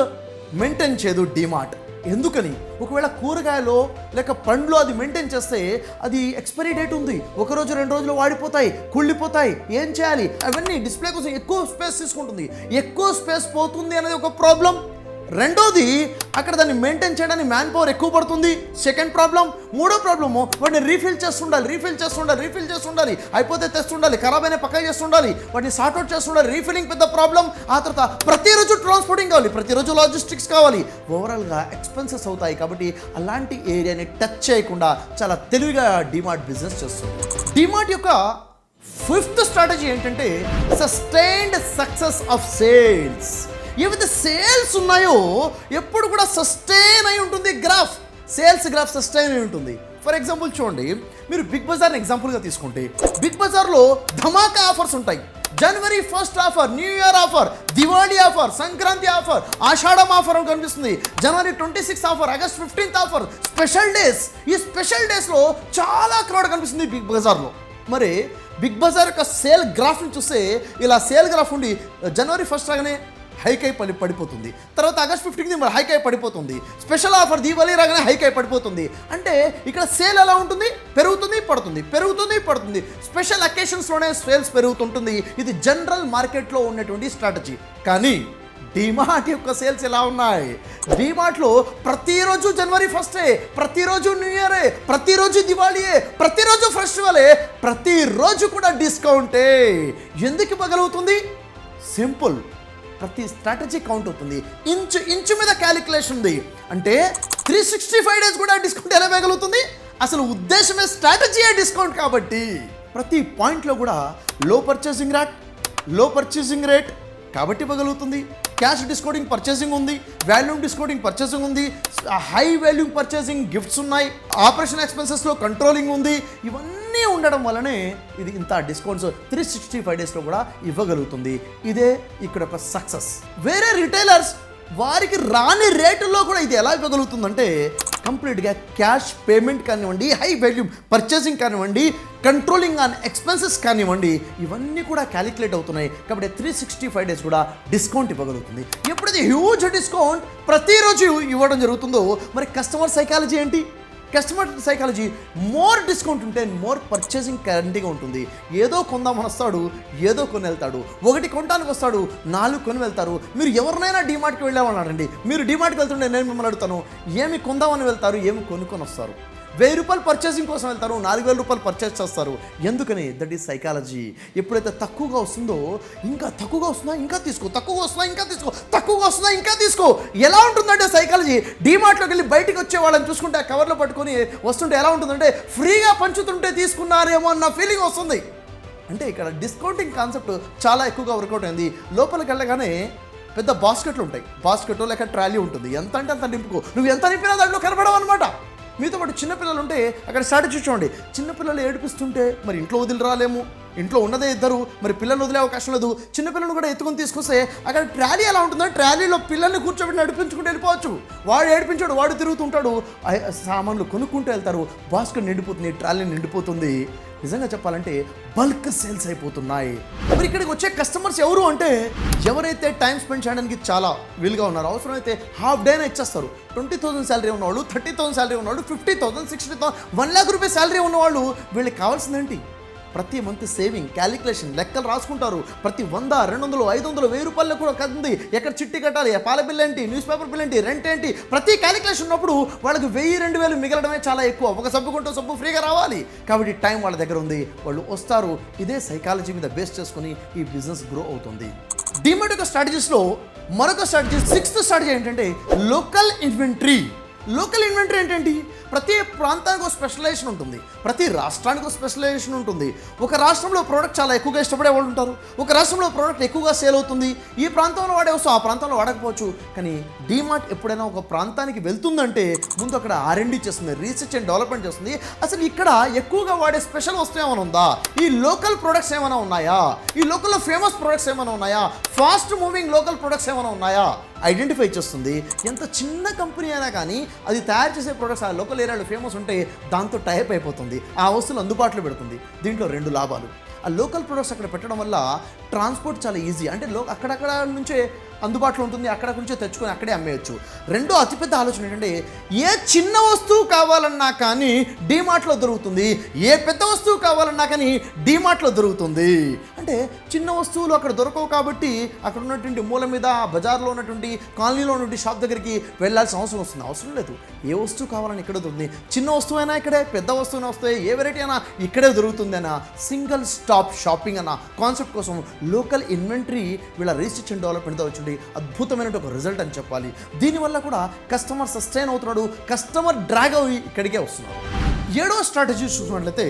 [SPEAKER 1] మెయింటైన్ చేయదు డీమార్ట్. ఎందుకని? ఒకవేళ కూరగాయలు లేక పండ్లు అది మెయింటైన్ చేస్తే అది ఎక్స్పైరీ డేట్ ఉంది, 1 రోజు 2 రోజులు వాడిపోతాయి, కుళ్ళిపోతాయి. ఏం చేయాలి? అవన్నీ డిస్ప్లే కోసం ఎక్కువ స్పేస్ తీసుకుంటుంది, ఎక్కువ స్పేస్ పోతుంది అనేది ఒక ప్రాబ్లం. రెండోది, అక్కడ దాన్ని మెయింటైన్ చేయడానికి మ్యాన్ పవర్ ఎక్కువ పడుతుంది, సెకండ్ ప్రాబ్లం. మూడో ప్రాబ్లము, వాటిని రీఫిల్ చేస్తుండాలి, అయిపోతే తెస్తుండాలి, ఖరాబ్ అయినా పక్క చేస్తుండాలి, వాటిని సార్ట్అవుట్ చేస్తుండాలి, రీఫిలింగ్ పెద్ద ప్రాబ్లం. ఆ తర్వాత ప్రతిరోజు ట్రాన్స్పోర్టింగ్ కావాలి, ప్రతిరోజు లాజిస్టిక్స్ కావాలి, ఓవరాల్గా ఎక్స్పెన్సెస్ అవుతాయి. కాబట్టి అలాంటి ఏరియాని టచ్ చేయకుండా చాలా తెలివిగా డీమార్ట్ బిజినెస్ చేస్తుంది. డీమార్ట్ యొక్క 5th స్ట్రాటజీ ఏంటంటే సస్టైన్డ్ సక్సెస్ ఆఫ్ సేల్స్. ఏవైతే సేల్స్ ఉన్నాయో ఎప్పుడు కూడా సస్టైన్ అయి ఉంటుంది గ్రాఫ్, సేల్స్ గ్రాఫ్ సస్టైన్ అయి ఉంటుంది. ఫర్ ఎగ్జాంపుల్ చూడండి, మీరు బిగ్ బజార్ని ఎగ్జాంపుల్గా తీసుకుంటే బిగ్ బజార్లో ధమాకా ఆఫర్స్ ఉంటాయి. జనవరి 1st offer, new year offer, Diwali offer, Sankranti offer, Ashadham offer అని కనిపిస్తుంది. జనవరి 26th offer, August 15th offer, special days. ఈ స్పెషల్ డేస్లో చాలా క్రౌడ్ కనిపిస్తుంది బిగ్ బజార్లో. మరి బిగ్ బజార్ యొక్క సేల్ గ్రాఫ్ని చూస్తే ఇలా సేల్ గ్రాఫ్ ఉండి జనవరి 1st రాగానే హైక్ అయి పడిపోతుంది, తర్వాత ఆగస్ట్ 15th మరి హైక్ అయి పడిపోతుంది, స్పెషల్ ఆఫర్ దీపావళి రాగానే హైక్ అయి పడిపోతుంది. అంటే ఇక్కడ సేల్ ఎలా ఉంటుంది? పెరుగుతుంది, పడుతుంది. స్పెషల్ అకేషన్స్లోనే సేల్స్ పెరుగుతుంటుంది. ఇది జనరల్ మార్కెట్లో ఉన్నటువంటి స్ట్రాటజీ. కానీ డీమార్ట్ యొక్క సేల్స్ ఎలా ఉన్నాయి? డీమార్ట్లో ప్రతిరోజు జనవరి 1st, ప్రతిరోజు న్యూ ఇయరే, ప్రతిరోజు దివాళీయే, ప్రతిరోజు ఫెస్టివలే, ప్రతిరోజు కూడా డిస్కౌంటే. ఎందుకు ఇవ్వగలుగుతుంది? సింపుల్, ప్రతి స్ట్రాటజీ కౌంట్ అవుతుంది. ఇంచు మీద క్యాలిక్యులేషన్ ఉంది. అంటే 365 డేస్ కూడా డిస్కౌంట్ ఎలా ఇవ్వగలుగుతుంది? అసలు ఉద్దేశమే స్ట్రాటజీయే డిస్కౌంట్. కాబట్టి ప్రతి పాయింట్లో కూడా లో పర్చేసింగ్ రేట్ కాబట్టి ఇవ్వగలుగుతుంది. క్యాష్ డిస్కౌంటింగ్ పర్చేసింగ్ ఉంది, వాల్యూమ్ డిస్కౌంటింగ్ పర్చేసింగ్ ఉంది, హై వాల్యూమ్ పర్చేసింగ్ గిఫ్ట్స్ ఉన్నాయి, ఆపరేషన్ ఎక్స్పెన్సెస్లో కంట్రోలింగ్ ఉంది. ఇవన్నీ ఉండడం వల్లనే ఇది ఇంత డిస్కౌంట్స్ 365 డేస్లో కూడా ఇవ్వగలుగుతుంది. ఇదే ఇక్కడ ఒక సక్సెస్. వేరే రిటైలర్స్ వారికి రాని రేటుల్లో కూడా ఇది ఎలా ఇవ్వగలుగుతుందంటే కంప్లీట్గా క్యాష్ పేమెంట్ కానివ్వండి, హై వాల్యూమ్ పర్చేసింగ్ కానివ్వండి, కంట్రోలింగ్ ఆన్ ఎక్స్పెన్సెస్ కానివ్వండి, ఇవన్నీ కూడా క్యాలిక్యులేట్ అవుతున్నాయి. కాబట్టి 365 డేస్ కూడా డిస్కౌంట్ ఇవ్వగలుగుతుంది. ఎప్పుడైతే హ్యూజ్ డిస్కౌంట్ ప్రతిరోజు ఇవ్వడం జరుగుతుందో మరి కస్టమర్ సైకాలజీ ఏంటి? కస్టమర్ సైకాలజీ మోర్ డిస్కౌంట్ ఉంటే మోర్ పర్చేసింగ్ గ్యారంటీగా ఉంటుంది. ఏదో కొందామని వస్తాడు, ఏదో కొని వెళ్తాడు. 1 కొనడానికి వస్తాడు, 4 కొని వెళ్తారు. మీరు ఎవరినైనా డీమార్ట్కి వెళ్ళామన్నారండి, మీరు డీమార్ట్కి వెళ్తుంటే నేను మిమ్మల్ని అడుగుతాను, ఏమి కొందామని వెళ్తారు, ఏమి కొనుక్కొని వస్తారు? 1000 రూపాయలు పర్చేసింగ్ కోసం వెళ్తారు, 4000 రూపాయలు పర్చేస్ చేస్తారు. ఎందుకని? That is psychology. ఎప్పుడైతే తక్కువగా వస్తుందో ఇంకా తక్కువగా వస్తుందా ఇంకా తీసుకో, తక్కువగా వస్తుందా ఇంకా తీసుకో, తక్కువగా వస్తుందా ఇంకా తీసుకో. ఎలా ఉంటుందంటే సైకాలజీ, డీమార్ట్లోకి వెళ్ళి బయటికి వచ్చే వాళ్ళని చూసుకుంటే ఆ కవర్లో పట్టుకొని వస్తుంటే ఎలా ఉంటుందంటే ఫ్రీగా పంచుతుంటే తీసుకున్నారేమో అన్న ఫీలింగ్ వస్తుంది. అంటే ఇక్కడ డిస్కౌంటింగ్ కాన్సెప్ట్ చాలా ఎక్కువగా వర్కౌట్ అయింది. లోపలికి వెళ్ళగానే పెద్ద బాస్కెట్లు ఉంటాయి, బాస్కెట్ లేక ట్రాలీ ఉంటుంది. ఎంత అంటే అంత నింపుకో, నువ్వు ఎంత నింపినా దాంట్లో కనబడవు అనమాట. మీతో పాటు చిన్నపిల్లలు ఉంటే అక్కడ స్ట్రాటజీ చూడండి. చిన్నపిల్లలు ఏడిపిస్తుంటే మరి ఇంట్లో వదిలి రాలేము, ఇంట్లో ఉన్నదే ఇద్దరు, మరి పిల్లలు వదిలే అవకాశం లేదు. చిన్నపిల్లలను కూడా ఎత్తుకొని తీసుకొస్తే అక్కడ ట్రాలీ ఎలా ఉంటుందో ట్రాలీలో పిల్లల్ని కూర్చోబెట్టి నడిపించుకుంటూ వెళ్ళిపోవచ్చు. వాడు ఏడిపించాడు, వాడు తిరుగుతుంటాడు, సామాన్లు కొనుక్కుంటూ వెళ్తారు, బాస్కెట్ నిండిపోతుంది, ట్రాలీ నిండిపోతుంది. నిజంగా చెప్పాలంటే బల్క్ సేల్స్ అయిపోతున్నాయి. మరి ఇక్కడికి వచ్చే కస్టమర్స్ ఎవరు అంటే ఎవరైతే టైం స్పెండ్ చేయడానికి చాలా వీలుగా ఉన్నారో, అవసరమైతే హాఫ్ డేనే ఇచ్చేస్తారు. 20,000 శాలరీ ఉన్నవాళ్ళు, 30,000 శాలరీ ఉన్నవాళ్ళు, 50,000, 60,000, 1 lakh రూపీస్ శాలరీ ఉన్నవాళ్ళు వీళ్ళకి కావాల్సిందేంటి? ప్రతి మంత్ సేవింగ్, క్యాలిక్యులేషన్, లెక్కలు రాసుకుంటారు. ప్రతి 100, 200, 500, 1000 రూపాయలు కూడా కదుంది. ఎక్కడ చిట్టి కట్టాలి, పాల బిల్ ఏంటి, న్యూస్ పేపర్ బిల్ ఏంటి, రెంట్ ఏంటి, ప్రతి క్యాలిక్యులేషన్ ఉన్నప్పుడు వాళ్ళకి 1000, 2000 మిగలడమే చాలా ఎక్కువ. ఒక సబ్బు కొంటూ సబ్బు ఫ్రీగా రావాలి. కాబట్టి టైం వాళ్ళ దగ్గర ఉంది, వాళ్ళు వస్తారు. ఇదే సైకాలజీ మీద బేస్ చేసుకుని ఈ బిజినెస్ గ్రో అవుతుంది. డీమార్ట్ యొక్క స్ట్రాటజీస్లో మరొక స్ట్రాటజీ, 6th స్ట్రాటజీ ఏంటంటే లోకల్ ఇన్వెంటరీ. లోకల్ ఇన్వెంటరీ ఏంటండి? ప్రతి ప్రాంతానికి ఒక స్పెషలైజేషన్ ఉంటుంది, ప్రతి రాష్ట్రానికి ఒక స్పెషలైజేషన్ ఉంటుంది. ఒక రాష్ట్రంలో ప్రోడక్ట్ చాలా ఎక్కువగా ఇష్టపడే వాళ్ళు ఉంటారు, ఒక రాష్ట్రంలో ప్రోడక్ట్ ఎక్కువగా సేల్ అవుతుంది. ఈ ప్రాంతంలో వాడే వస్తువు ఆ ప్రాంతంలో వాడకపోవచ్చు. కానీ డీమార్ట్ ఎప్పుడైనా ఒక ప్రాంతానికి వెళ్తుందంటే ముందు అక్కడ R&D చేస్తుంది, రీసెర్చ్ అండ్ డెవలప్మెంట్ చేస్తుంది. అసలు ఇక్కడ ఎక్కువగా వాడే స్పెషల్ వస్తువు ఏమైనా ఉందా, ఈ లోకల్ ప్రొడక్ట్స్ ఏమైనా ఉన్నాయా, ఈ లోకల్లో ఫేమస్ ప్రొడక్ట్స్ ఏమైనా ఉన్నాయా, ఫాస్ట్ మూవింగ్ లోకల్ ప్రొడక్ట్స్ ఏమైనా ఉన్నాయా ఐడెంటిఫై చేస్తుంది. ఎంత చిన్న కంపెనీ అయినా కానీ అది తయారు చేసే ప్రొడక్ట్స్ ఆ లోకల్ ఏరియాలో ఫేమస్ ఉంటే దాంతో టైప్ అయిపోతుంది, ఆ వస్తువులు అందుబాటులో పెడుతుంది. దీంట్లో 2 లాభాలు. ఆ లోకల్ ప్రొడక్ట్స్ అక్కడ పెట్టడం వల్ల ట్రాన్స్పోర్ట్ చాలా ఈజీ, అంటే అక్కడక్కడ నుంచే అందుబాటులో ఉంటుంది, అక్కడ నుంచే తెచ్చుకొని అక్కడే అమ్మేయచ్చు. రెండో అతిపెద్ద ఆలోచన ఏంటంటే ఏ చిన్న వస్తువు కావాలన్నా కానీ డీమార్ట్లో దొరుకుతుంది, ఏ పెద్ద వస్తువు కావాలన్నా కానీ డీమార్ట్లో దొరుకుతుంది. అంటే చిన్న వస్తువులు అక్కడ దొరకవు కాబట్టి అక్కడ ఉన్నటువంటి మూల మీద బజార్లో ఉన్నటువంటి కాలనీలో ఉన్నటువంటి షాప్ దగ్గరికి వెళ్ళాల్సిన అవసరం లేదు. ఏ వస్తువు కావాలని ఇక్కడ దొరుకుతుంది. చిన్న వస్తువు అయినా ఇక్కడే, పెద్ద వస్తువునా వస్తాయి, ఏ వెరైటీ అయినా ఇక్కడే దొరుకుతుంది అన్న సింగిల్ స్టాప్ షాపింగ్ అన్న కాన్సెప్ట్ కోసం లోకల్ ఇన్వెంటరీ వీళ్ళ రీసెర్చ్ అండ్ డెవలప్మెంట్తో వచ్చింది అద్భుతమైన ఒక రిజల్ట్ అని చెప్పాలి. దీనివల్ల కూడా కస్టమర్ సస్టైన్ అవుతున్నాడు, కస్టమర్ డ్రాగ్ అవి ఇక్కడికే వస్తున్నారు. 7వ స్ట్రాటజీ చూసినట్లయితే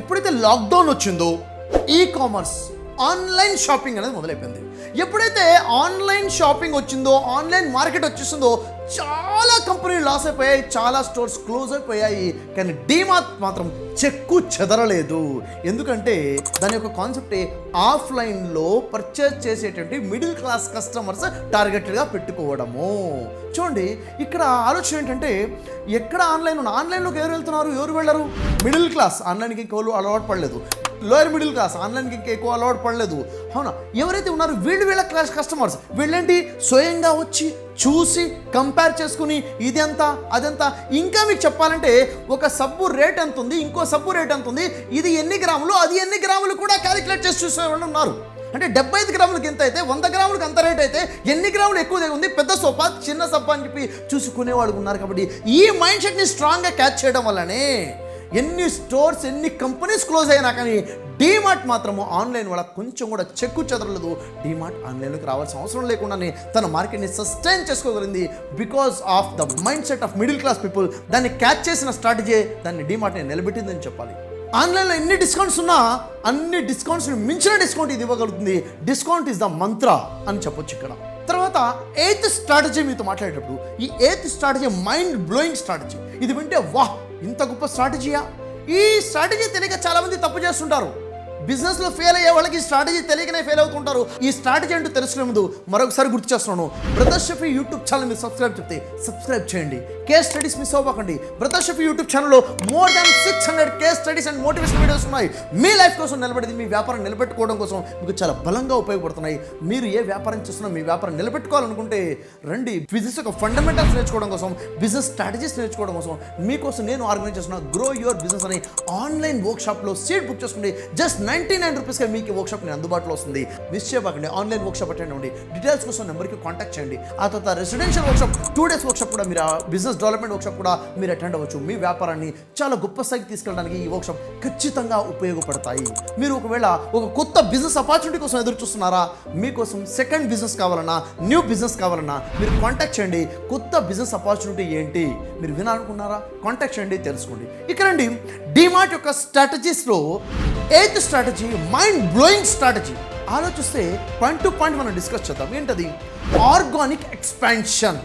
[SPEAKER 1] ఎప్పుడైతే లాక్డౌన్ వచ్చిందో కామర్స్ ఆన్లైన్ షాపింగ్ అనేది మొదలైపోయింది. ఎప్పుడైతే ఆన్లైన్ షాపింగ్ వచ్చిందో, ఆన్లైన్ మార్కెట్ వచ్చేసిందో చాలా కంపెనీలు లాస్ అయిపోయాయి, చాలా స్టోర్స్ క్లోజ్ అయిపోయాయి. కానీ డీమార్ట్ మాత్రం చెక్కు చెదరలేదు. ఎందుకంటే దాని యొక్క కాన్సెప్టే ఆఫ్లైన్లో పర్చేజ్ చేసేటువంటి మిడిల్ క్లాస్ కస్టమర్స్ టార్గెటెడ్గా పెట్టుకోవడము. చూడండి ఇక్కడ ఆలోచన ఏంటంటే ఎక్కడ ఆన్లైన్లోకి ఎవరు వెళ్తున్నారు, ఎవరు వెళ్ళరు? మిడిల్ క్లాస్ ఆన్లైన్కి ఎక్కువ అలవాటు పడలేదు, లోయర్ మిడిల్ క్లాస్ ఆన్లైన్కి ఇంకా ఎక్కువ అలవాటు పడలేదు. అవునా, ఎవరైతే ఉన్నారో వీళ్ళ క్లాస్ కస్టమర్స్ వీళ్ళేంటి స్వయంగా వచ్చి చూసి కంపేర్ చేసుకుని ఇది ఎంత అదంతా. ఇంకా మీకు చెప్పాలంటే ఒక సబ్బు రేట్ ఎంత ఉంది, ఇంకో సబ్బు రేట్ ఎంత ఉంది, ఇది ఎన్ని గ్రాములు, అది ఎన్ని గ్రాములు కూడా క్యాలిక్యులేట్ చేసి చూసేవాళ్ళు ఉన్నారు. అంటే 75 గ్రాములకి ఎంత అయితే 100 గ్రాములకి అంత రేట్ అయితే ఎన్ని గ్రాములు ఎక్కువ ఉంది, పెద్ద సోపా చిన్న సబ్బు అని చెప్పి చూసుకునేవాళ్ళు ఉన్నారు. కాబట్టి ఈ మైండ్ సెట్ని స్ట్రాంగ్గా క్యాచ్ చేయడం వల్లనే ఎన్ని స్టోర్స్ ఎన్ని కంపెనీస్ క్లోజ్ అయినా కానీ డీమార్ట్ మాత్రము ఆన్లైన్ వల్ల కొంచెం కూడా చెక్కు చెదరలేదు. డీమార్ట్ ఆన్లైన్లోకి రావాల్సిన అవసరం లేకుండానే తన మార్కెట్ని సస్టైన్ చేసుకోగలిగింది because of the mind set of middle class people. దాన్ని క్యాచ్ చేసిన స్ట్రాటజీ దాన్ని డీమార్ట్ని నిలబెట్టిందని చెప్పాలి. ఆన్లైన్లో ఎన్ని డిస్కౌంట్స్ ఉన్నా అన్ని డిస్కౌంట్స్ని మించిన డిస్కౌంట్ ఇది ఇవ్వగలుగుతుంది. డిస్కౌంట్ ఈజ్ ద మంత్ర అని చెప్పొచ్చు ఇక్కడ. తర్వాత 8th స్ట్రాటజీ మీతో మాట్లాడేటప్పుడు ఈ 8th strategy mind blowing strategy. ఇది వింటే వాహ్ ఇంత గొప్ప స్ట్రాటజీయా. ఈ స్ట్రాటజీ తెలియక చాలామంది తప్పు చేస్తుంటారు. బిజినెస్లో ఫెయిల్ అయ్యే వాళ్ళకి ఈ స్ట్రాటజీ తెలియకనే ఫెయిల్ అవుతుంటారు. ఈ స్ట్రాటజీ అంటూ తెలుసుకునే ముందు మరొకసారి గుర్తు చేస్తున్నాను, బ్రదర్ షఫీ యూట్యూబ్ ఛానల్ మీరు సబ్స్క్రైబ్ చేయండి. కేస్ స్టడీస్ మిస్ అవ్వకండి. బ్రదర్ షఫీ యూట్యూబ్ ఛానల్లో more than 600 case studies and motivation videos ఉన్నాయి. మీ లైఫ్ కోసం నిలబడింది, మీ వ్యాపారం నిలబెట్టుకోవడం కోసం మీకు చాలా బలంగా ఉపయోగపడుతున్నాయి. మీరు ఏ వ్యాపారం చేస్తున్నా మీ వ్యాపారం నిలబెట్టుకోవాలనుకుంటే రండి. బిజినెస్ యొక్క ఫండమెంటల్స్ నేర్చుకోవడం కోసం, బిజినెస్ స్ట్రాటజీస్ నేర్చుకోవడం కోసం మీకోసం నేను ఆర్గనైజ్ చేస్తున్న గ్రో యువర్ బిజినెస్ అనే ఆన్లైన్ వర్క్షాప్లో సీట్ బుక్ చేసుకోండి. జస్ట్ 99 రూపీస్గా మీకు వర్క్షాప్ అందుబాటులో వస్తుంది. మిస్ చేయబాకండి. ఆన్లైన్ వర్క్షాప్ అటెండ్ అవ్వండి. డీటెయిల్స్ కోసం నెంబర్కి కాంటాక్ట్ చేయండి. ఆ తర్వాత రెసిడెన్షియల్ వర్క్షాప్ 2 days వర్క్షాప్ కూడా మీరు, బిజినెస్ డెవలప్మెంట్ వర్క్షాప్ కూడా మీరు అటెండ్ అవ్వచ్చు. మీ వ్యాపారాన్ని చాలా గొప్ప స్థాయికి తీసుకెళ్ళడానికి ఈ వర్క్షాప్ ఖచ్చితంగా ఉపయోగపడతాయి. మీరు ఒకవేళ ఒక కొత్త బిజినెస్ ఆపర్చునిటీ కోసం ఎదురు చూస్తున్నారా, మీకోసం సెకండ్ బిజినెస్ కావాలన్నా, న్యూ బిజినెస్ కావాలన్నా మీరు కాంటాక్ట్ చేయండి. కొత్త బిజినెస్ ఆపర్చునిటీ ఏంటి మీరు వినాలనుకున్నారా, కాంటాక్ట్ చేయండి, తెలుసుకోండి. ఇక్కడండి డీమార్ట్ యొక్క స్ట్రాటజీస్లో 8th strategy mind blowing strategy. ఆలోచిస్తే పాయింట్ టు పాయింట్ మనం డిస్కస్ చేద్దాం. ఏంటది? Organic expansion.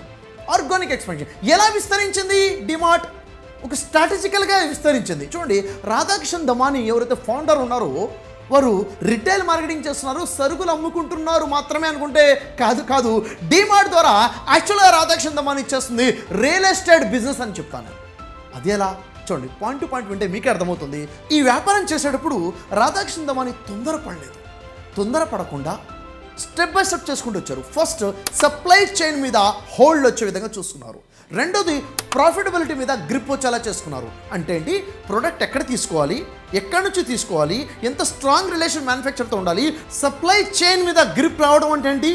[SPEAKER 1] ఎలా విస్తరించింది డీమార్ట్? ఒక స్ట్రాటజికల్గా విస్తరించింది. చూడండి, రాధాకిషన్ దమాని ఎవరైతే ఫౌండర్ ఉన్నారో వారు రిటైల్ మార్కెటింగ్ చేస్తున్నారు, సరుకులు అమ్ముకుంటున్నారు మాత్రమే అనుకుంటే కాదు. డీమార్ట్ ద్వారా యాక్చువల్గా రాధాకిషన్ దమాని ఇచ్చేస్తుంది రియల్ ఎస్టేట్ బిజినెస్ అని చెప్తాను. అది ఎలా? చూడండి, పాయింట్ టు పాయింట్ వింటే మీకే అర్థమవుతుంది. ఈ వ్యాపారం చేసేటప్పుడు రాధాకృష్ణ దమాని తొందరపడకుండా స్టెప్ బై స్టెప్ చేసుకుంటూ వచ్చారు. ఫస్ట్ సప్లై చైన్ మీద హోల్డ్ వచ్చే విధంగా చూసుకున్నారు. రెండోది ప్రాఫిటబిలిటీ మీద గ్రిప్ వచ్చేలా చేసుకున్నారు. అంటే ఏంటి? ప్రోడక్ట్ ఎక్కడ తీసుకోవాలి, ఎక్కడి నుంచి తీసుకోవాలి, ఎంత స్ట్రాంగ్ రిలేషన్ మ్యానుఫ్యాక్చర్తో ఉండాలి. సప్లై చైన్ మీద గ్రిప్ రావడం అంటే ఏంటి?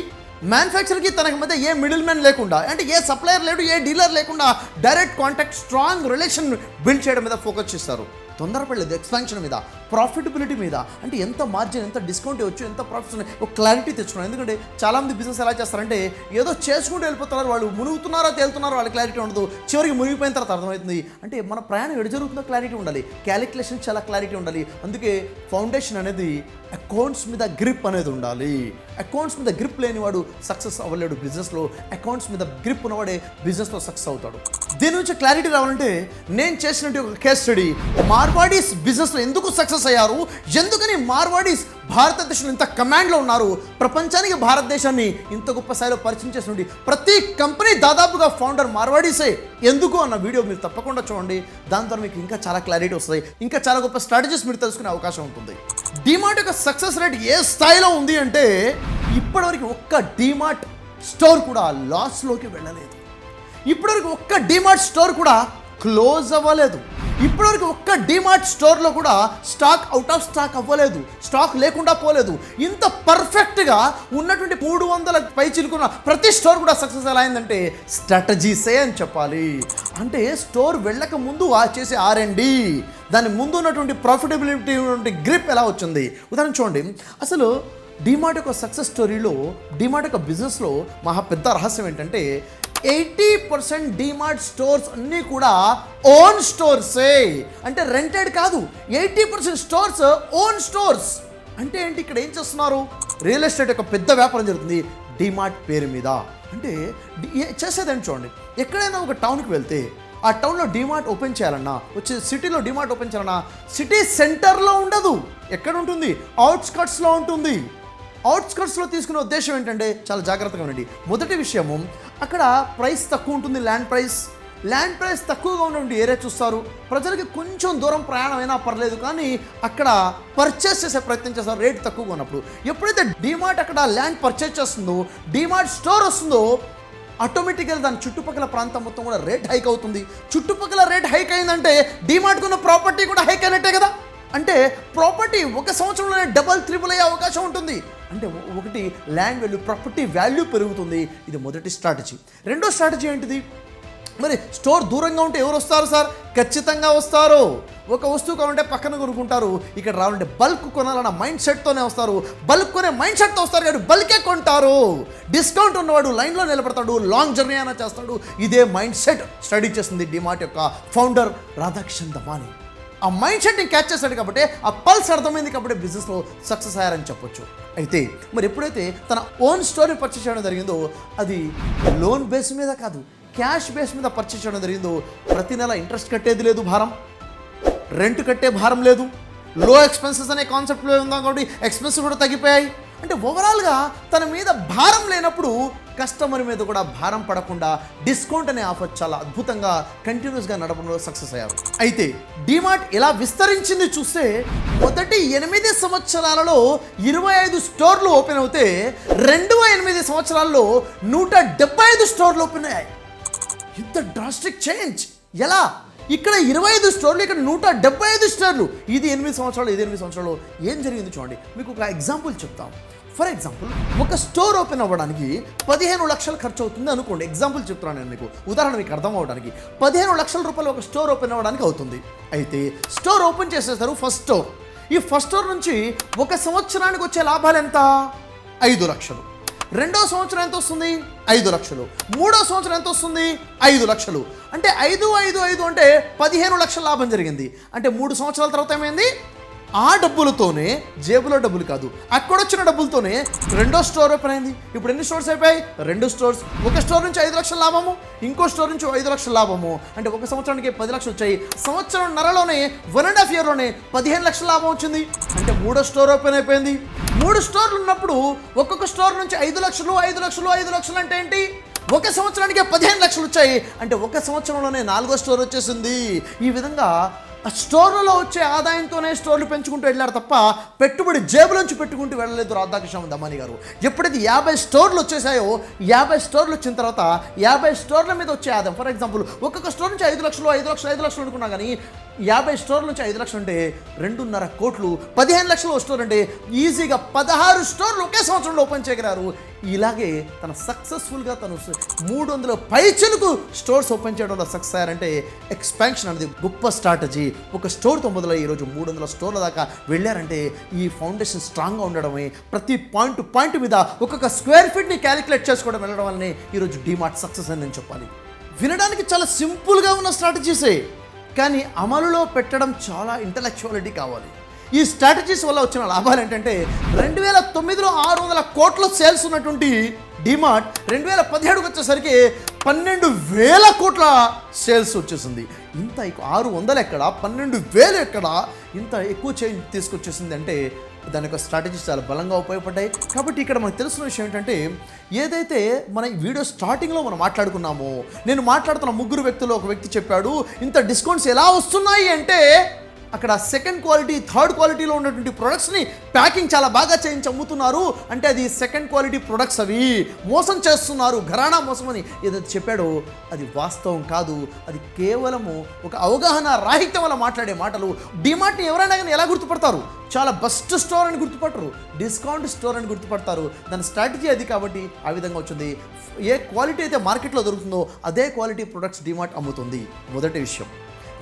[SPEAKER 1] మ్యానుఫ్యాక్చర్కి తనకి మధ్య ఏ మిడిల్ మ్యాన్ లేకుండా, అంటే ఏ సప్లయర్ లేడు, ఏ డీలర్ లేకుండా direct contact, strong relation build చేయడం మీద ఫోకస్ చేస్తారు. తొందరపడలేదు ఎక్స్పాన్షన్ మీద, ప్రాఫిటబిలిటీ మీద. అంటే ఎంత మార్జిన్, ఎంత డిస్కౌంట్ ఇవ్వచ్చు, ఎంత ప్రాఫిట్స్ ఉన్నాయి, ఒక క్లారిటీ తెచ్చుకున్నాను. ఎందుకంటే చాలామంది బిజినెస్ ఎలా చేస్తారంటే ఏదో చేసుకుంటూ వెళ్ళిపోతున్నారు, వాళ్ళు మునుగుతున్నారో తేలుతున్నారో వాళ్ళ క్లారిటీ ఉండదు, చివరికి మునిగిపోయిన తర్వాత అర్థమవుతుంది. అంటే మన ప్రయాణం ఎడు జరుగుతుందో క్లారిటీ ఉండాలి, క్యాలిక్యులేషన్ చాలా క్లారిటీ ఉండాలి. అందుకే ఫౌండేషన్ అనేది అకౌంట్స్ మీద గ్రిప్ అనేది ఉండాలి. అకౌంట్స్ మీద గ్రిప్ లేనివాడు సక్సెస్ అవ్వలేడు బిజినెస్లో. అకౌంట్స్ మీద గ్రిప్ ఉన్నవాడే బిజినెస్లో సక్సెస్ అవుతాడు. దీని నుంచి క్లారిటీ రావాలంటే నేను చేసినట్టు ఒక కేస్ స్టడీ, మార్వాడీస్ బిజినెస్లో ఎందుకు సక్సెస్ అయ్యారు, ఎందుకని మార్వాడీస్ భారతదేశంలో ఇంత కమాండ్లో ఉన్నారు, ప్రపంచానికి భారతదేశాన్ని ఇంత గొప్ప స్థాయిలో పరిచయం చేసినటువంటి ప్రతి కంపెనీ దాదాపుగా ఫౌండర్ మార్వాడీసే ఎందుకు అన్న వీడియో మీరు తప్పకుండా చూడండి. దాని ద్వారా మీకు ఇంకా చాలా క్లారిటీ వస్తుంది, ఇంకా చాలా గొప్ప స్ట్రాటజీస్ మీరు తెలుసుకునే అవకాశం ఉంటుంది. డీమార్ట్ యొక్క సక్సెస్ రేట్ ఏ స్థాయిలో ఉంది అంటే ఇప్పటివరకు ఒక్క డీమార్ట్ స్టోర్ కూడా లాస్లోకి వెళ్ళలేదు. ఇప్పటివరకు ఒక్క డీమార్ట్ స్టోర్ కూడా క్లోజ్ అవ్వలేదు. ఇప్పటివరకు ఒక్క డీమార్ట్ స్టోర్లో కూడా స్టాక్ అవుట్ ఆఫ్ స్టాక్ అవ్వలేదు, స్టాక్ లేకుండా పోలేదు. ఇంత పర్ఫెక్ట్గా ఉన్నటువంటి 300 పై చిలుకున్న ప్రతి స్టోర్ కూడా సక్సెస్ ఎలా అయిందంటే స్ట్రాటజీసే అని చెప్పాలి. అంటే స్టోర్ వెళ్ళక ముందు చేసే R&D, దాని ముందు ఉన్నటువంటి ప్రాఫిటబిలిటీ ఉన్నటువంటి గ్రిప్ ఎలా వచ్చింది. ఉదాహరణ చూడండి, అసలు డీమార్ట్ యొక్క సక్సెస్ స్టోరీలో, డీమార్ట్ యొక్క బిజినెస్లో మహా పెద్ద రహస్యం ఏంటంటే 80% డీమార్ట్ స్టోర్స్ అన్నీ కూడా ఓన్ స్టోర్సే. అంటే రెంటెడ్ కాదు, 80% స్టోర్స్ ఓన్ స్టోర్స్. అంటే ఏంటి, ఇక్కడ ఏం చేస్తున్నారు, రియల్ ఎస్టేట్ యొక్క పెద్ద వ్యాపారం జరుగుతుంది డీమార్ట్ పేరు మీద. అంటే చేసేదని చూడండి, ఎక్కడైనా ఒక టౌన్కి వెళ్తే ఆ టౌన్లో డీమార్ట్ ఓపెన్ చేయాలన్నా, వచ్చే సిటీలో డీమార్ట్ ఓపెన్ చేయాలన్నా సిటీ సెంటర్లో ఉండదు. ఎక్కడ ఉంటుంది, అవుట్స్కట్స్లో ఉంటుంది. అవుట్స్కట్స్లో తీసుకునే ఉద్దేశం ఏంటంటే చాలా జాగ్రత్తగా ఉండండి. మొదటి విషయము, అక్కడ ప్రైస్ తక్కువ ఉంటుంది, ల్యాండ్ ప్రైస్ తక్కువగా ఉన్నటువంటి ఏరియా చూస్తారు. ప్రజలకి కొంచెం దూరం ప్రయాణం అయినా పర్లేదు, కానీ అక్కడ పర్చేస్ చేసే ప్రయత్నం చేస్తారు రేట్ తక్కువగా ఉన్నప్పుడు. ఎప్పుడైతే డీమార్ట్ అక్కడ ల్యాండ్ పర్చేస్ చేస్తుందో, డీమార్ట్ స్టోర్ వస్తుందో, ఆటోమేటిక్గా దాని చుట్టుపక్కల ప్రాంతం మొత్తం కూడా రేట్ హైక్ అవుతుంది. చుట్టుపక్కల రేట్ హైక్ అయిందంటే డీమార్ట్కి ఉన్న ప్రాపర్టీ కూడా హైక్ అయినట్టే కదా. అంటే ప్రాపర్టీ ఒక సంవత్సరంలోనే డబల్ త్రిబుల్ అయ్యే అవకాశం ఉంటుంది. అంటే ఒకటి ల్యాండ్ వాల్యూ, ప్రాపర్టీ వాల్యూ పెరుగుతుంది. ఇది మొదటి స్ట్రాటజీ. రెండో స్ట్రాటజీ ఏంటిది, మరి స్టోర్ దూరంగా ఉంటే ఎవరు వస్తారు సార్, ఖచ్చితంగా వస్తారు. ఒక వస్తువు కావాలంటే పక్కన కొనుక్కుంటారు, ఇక్కడ రావాలంటే బల్క్ కొనాలన్న మైండ్ సెట్తోనే వస్తారు. బల్క్ కొనే మైండ్ సెట్తో వస్తారు కాబట్టి బల్కే కొంటారు. డిస్కౌంట్ ఉన్నవాడు లైన్లో నిలబడతాడు, లాంగ్ జర్నీ అయినా చేస్తాడు. ఇదే మైండ్ సెట్ స్టడీ చేస్తుంది డీమార్ట్ యొక్క ఫౌండర్ రాధాకిషన్ దమాని. ఆ మైండ్ సెట్ని క్యాచ్ చేస్తాడు కాబట్టి, ఆ పల్స్ అర్థమైంది కాబట్టి బిజినెస్లో సక్సెస్ అయ్యారని చెప్పొచ్చు. అయితే మరి ఎప్పుడైతే తన ఓన్ స్టోర్ని పర్చేస్ చేయడం జరిగిందో, అది లోన్ బేస్ మీద కాదు, క్యాష్ బేస్ మీద పర్చేస్ చేయడం జరిగిందో, ప్రతి నెల ఇంట్రెస్ట్ కట్టేది లేదు భారం, రెంట్ కట్టే భారం లేదు, లో ఎక్స్పెన్సెస్ అనే కాన్సెప్ట్లో ఉందా కాబట్టి ఎక్స్పెన్సెస్ కూడా తగ్గిపోయాయి. అంటే ఓవరాల్గా తన మీద భారం లేనప్పుడు కస్టమర్ మీద కూడా భారం పడకుండా డిస్కౌంట్ అనే ఆఫర్ చాలా అద్భుతంగా కంటిన్యూస్గా నడపడంలో సక్సెస్ అయ్యారు. అయితే డీమార్ట్ ఎలా విస్తరించింది చూస్తే, మొదటి 8 సంవత్సరాలలో 25 స్టోర్లు ఓపెన్ అవుతే, రెండవ 8 సంవత్సరాల్లో 175 స్టోర్లు ఓపెన్ అయ్యాయి. ఇంత డ్రాస్టిక్ చేంజ్ ఎలా? ఇక్కడ 25 స్టోర్లు, ఇక్కడ 175 స్టోర్లు. ఇది 8 సంవత్సరాలు, ఇది 8 సంవత్సరాలు. ఏం జరిగింది చూడండి. మీకు ఒక ఎగ్జాంపుల్ చెప్తాం. ఫర్ ఎగ్జాంపుల్, ఒక స్టోర్ ఓపెన్ అవ్వడానికి 15 లక్షలు ఖర్చు అవుతుంది అనుకోండి. ఎగ్జాంపుల్ చెప్తున్నాను నేను మీకు, ఉదాహరణ మీకు అర్థం అవ్వడానికి. 15 లక్షల రూపాయలు ఒక స్టోర్ ఓపెన్ అవ్వడానికి అవుతుంది. అయితే స్టోర్ ఓపెన్ చేసేస్తారు, ఫస్ట్ స్టోర్. ఈ ఫస్ట్ స్టోర్ నుంచి ఒక సంవత్సరానికి వచ్చే లాభాలు ఎంత? 5 లక్షలు. రెండో సంవత్సరం ఎంత వస్తుంది? 5 లక్షలు. మూడో సంవత్సరం ఎంత వస్తుంది? 5 లక్షలు. అంటే 5, 5, 5 అంటే 15 లక్షల లాభం జరిగింది. అంటే 3 సంవత్సరాల తర్వాత ఏమైంది? ఆ డబ్బులతోనే, జేబులో డబ్బులు కాదు, అక్కడొచ్చిన డబ్బులతోనే రెండో స్టోర్ ఓపెన్ అయింది. ఇప్పుడు ఎన్ని స్టోర్స్ అయిపోయాయి? 2 స్టోర్స్. ఒక స్టోర్ నుంచి 5 లక్షల లాభము, ఇంకో స్టోర్ నుంచి 5 లక్షల లాభము. అంటే ఒక సంవత్సరానికి 10 లక్షలు వచ్చాయి. సంవత్సరంన్నరలోనే 1.5 ఇయర్లోనే 15 లక్షల లాభం వచ్చింది. అంటే మూడో స్టోర్ ఓపెన్ అయిపోయింది. 3 స్టోర్లు ఉన్నప్పుడు ఒక్కొక్క స్టోర్ నుంచి 5 లక్షలు 5 లక్షలు 5 లక్షలు అంటే ఏంటి? ఒక సంవత్సరానికి 15 లక్షలు వచ్చాయి. అంటే ఒక సంవత్సరంలోనే 4వ స్టోర్ వచ్చేసింది. ఈ విధంగా ఆ స్టోర్లలో వచ్చే ఆదాయంతోనే స్టోర్లు పెంచుకుంటూ వెళ్ళారు తప్ప పెట్టుబడి జేబులోంచి పెట్టుకుంటూ వెళ్ళలేదు రాధాకిషన్ దమాని గారు. ఎప్పుడైతే 50 స్టోర్లు వచ్చేసాయో, 50 స్టోర్లు వచ్చిన తర్వాత 50 స్టోర్ల మీద వచ్చే ఆదాయం, ఫర్ ఎగ్జాంపుల్ ఒక్కొక్క స్టోర్ నుంచి 5 లక్షలు 5 లక్షలు 5 లక్షలు అనుకున్నా కానీ 50 స్టోర్ల నుంచి 5 లక్షలు అంటే 2.5 కోట్లు. 15 లక్షలు స్టోర్ అంటే ఈజీగా 16 స్టోర్లు ఒకే సంవత్సరంలో ఓపెన్ చేయగలరు. ఇలాగే తన సక్సెస్ఫుల్గా తను 300 పైచలకు స్టోర్స్ ఓపెన్ చేయడంలో సక్సెస్ అయ్యారంటే ఎక్స్పాన్షన్ అనేది గొప్ప స్ట్రాటజీ. ఒక స్టోర్తో మొదలై ఈరోజు 300 స్టోర్ల దాకా వెళ్ళారంటే ఈ ఫౌండేషన్ స్ట్రాంగ్గా ఉండడమే, ప్రతి పాయింట్ మీద ఒక్కొక్క స్క్వేర్ ఫీట్ని క్యాలిక్యులేట్ చేసుకోవడం వెళ్ళడం వల్లనే ఈరోజు డీమార్ట్ సక్సెస్ అని నేను చెప్పాలి. వినడానికి చాలా సింపుల్గా ఉన్న స్ట్రాటజీసే, కానీ అమలులో పెట్టడం చాలా ఇంటలెక్చువాలిటీ కావాలి. ఈ స్ట్రాటజీస్ వల్ల వచ్చిన లాభాలు ఏంటంటే 2009లో 600 కోట్ల సేల్స్ ఉన్నటువంటి డీమార్ట్ 2017కి వచ్చేసరికి 12,000 కోట్ల సేల్స్ వచ్చేసింది. ఇంత 600 ఎక్కడ, 12,000 ఎక్కడ, ఇంత ఎక్కువ చేంజ్ తీసుకొచ్చేసింది అంటే దాని యొక్క స్ట్రాటజీస్ చాలా బలంగా ఉపయోగపడ్డాయి. కాబట్టి ఇక్కడ మనకు తెలిసిన విషయం ఏంటంటే, ఏదైతే మన ఈ వీడియో స్టార్టింగ్లో మనం మాట్లాడుకున్నామో, నేను మాట్లాడుతున్న 3 వ్యక్తులు ఒక వ్యక్తి చెప్పాడు ఇంత డిస్కౌంట్స్ ఎలా వస్తున్నాయి అంటే, అక్కడ సెకండ్ క్వాలిటీ, థర్డ్ క్వాలిటీలో ఉన్నటువంటి ప్రొడక్ట్స్ని ప్యాకింగ్ చాలా బాగా చేయించి అమ్ముతున్నారు అంటే అది సెకండ్ క్వాలిటీ ప్రొడక్ట్స్, అవి మోసం చేస్తున్నారు, ఘరానా మోసం అని ఏదైతే చెప్పాడో అది వాస్తవం కాదు. అది కేవలము ఒక అవగాహన రాహిత్యం వల్ల మాట్లాడే మాటలు. డీమార్ట్ని ఎవరైనా కానీ ఎలా గుర్తుపడతారు? చాలా బెస్ట్ స్టోర్ అని గుర్తుపట్టరు, డిస్కౌంట్ స్టోర్ అని గుర్తుపడతారు. దాని స్ట్రాటజీ అది. కాబట్టి ఆ విధంగా వచ్చింది. ఏ క్వాలిటీ అయితే మార్కెట్లో దొరుకుతుందో అదే క్వాలిటీ ప్రొడక్ట్స్ డీమార్ట్ అమ్ముతుంది. మొదటి విషయం.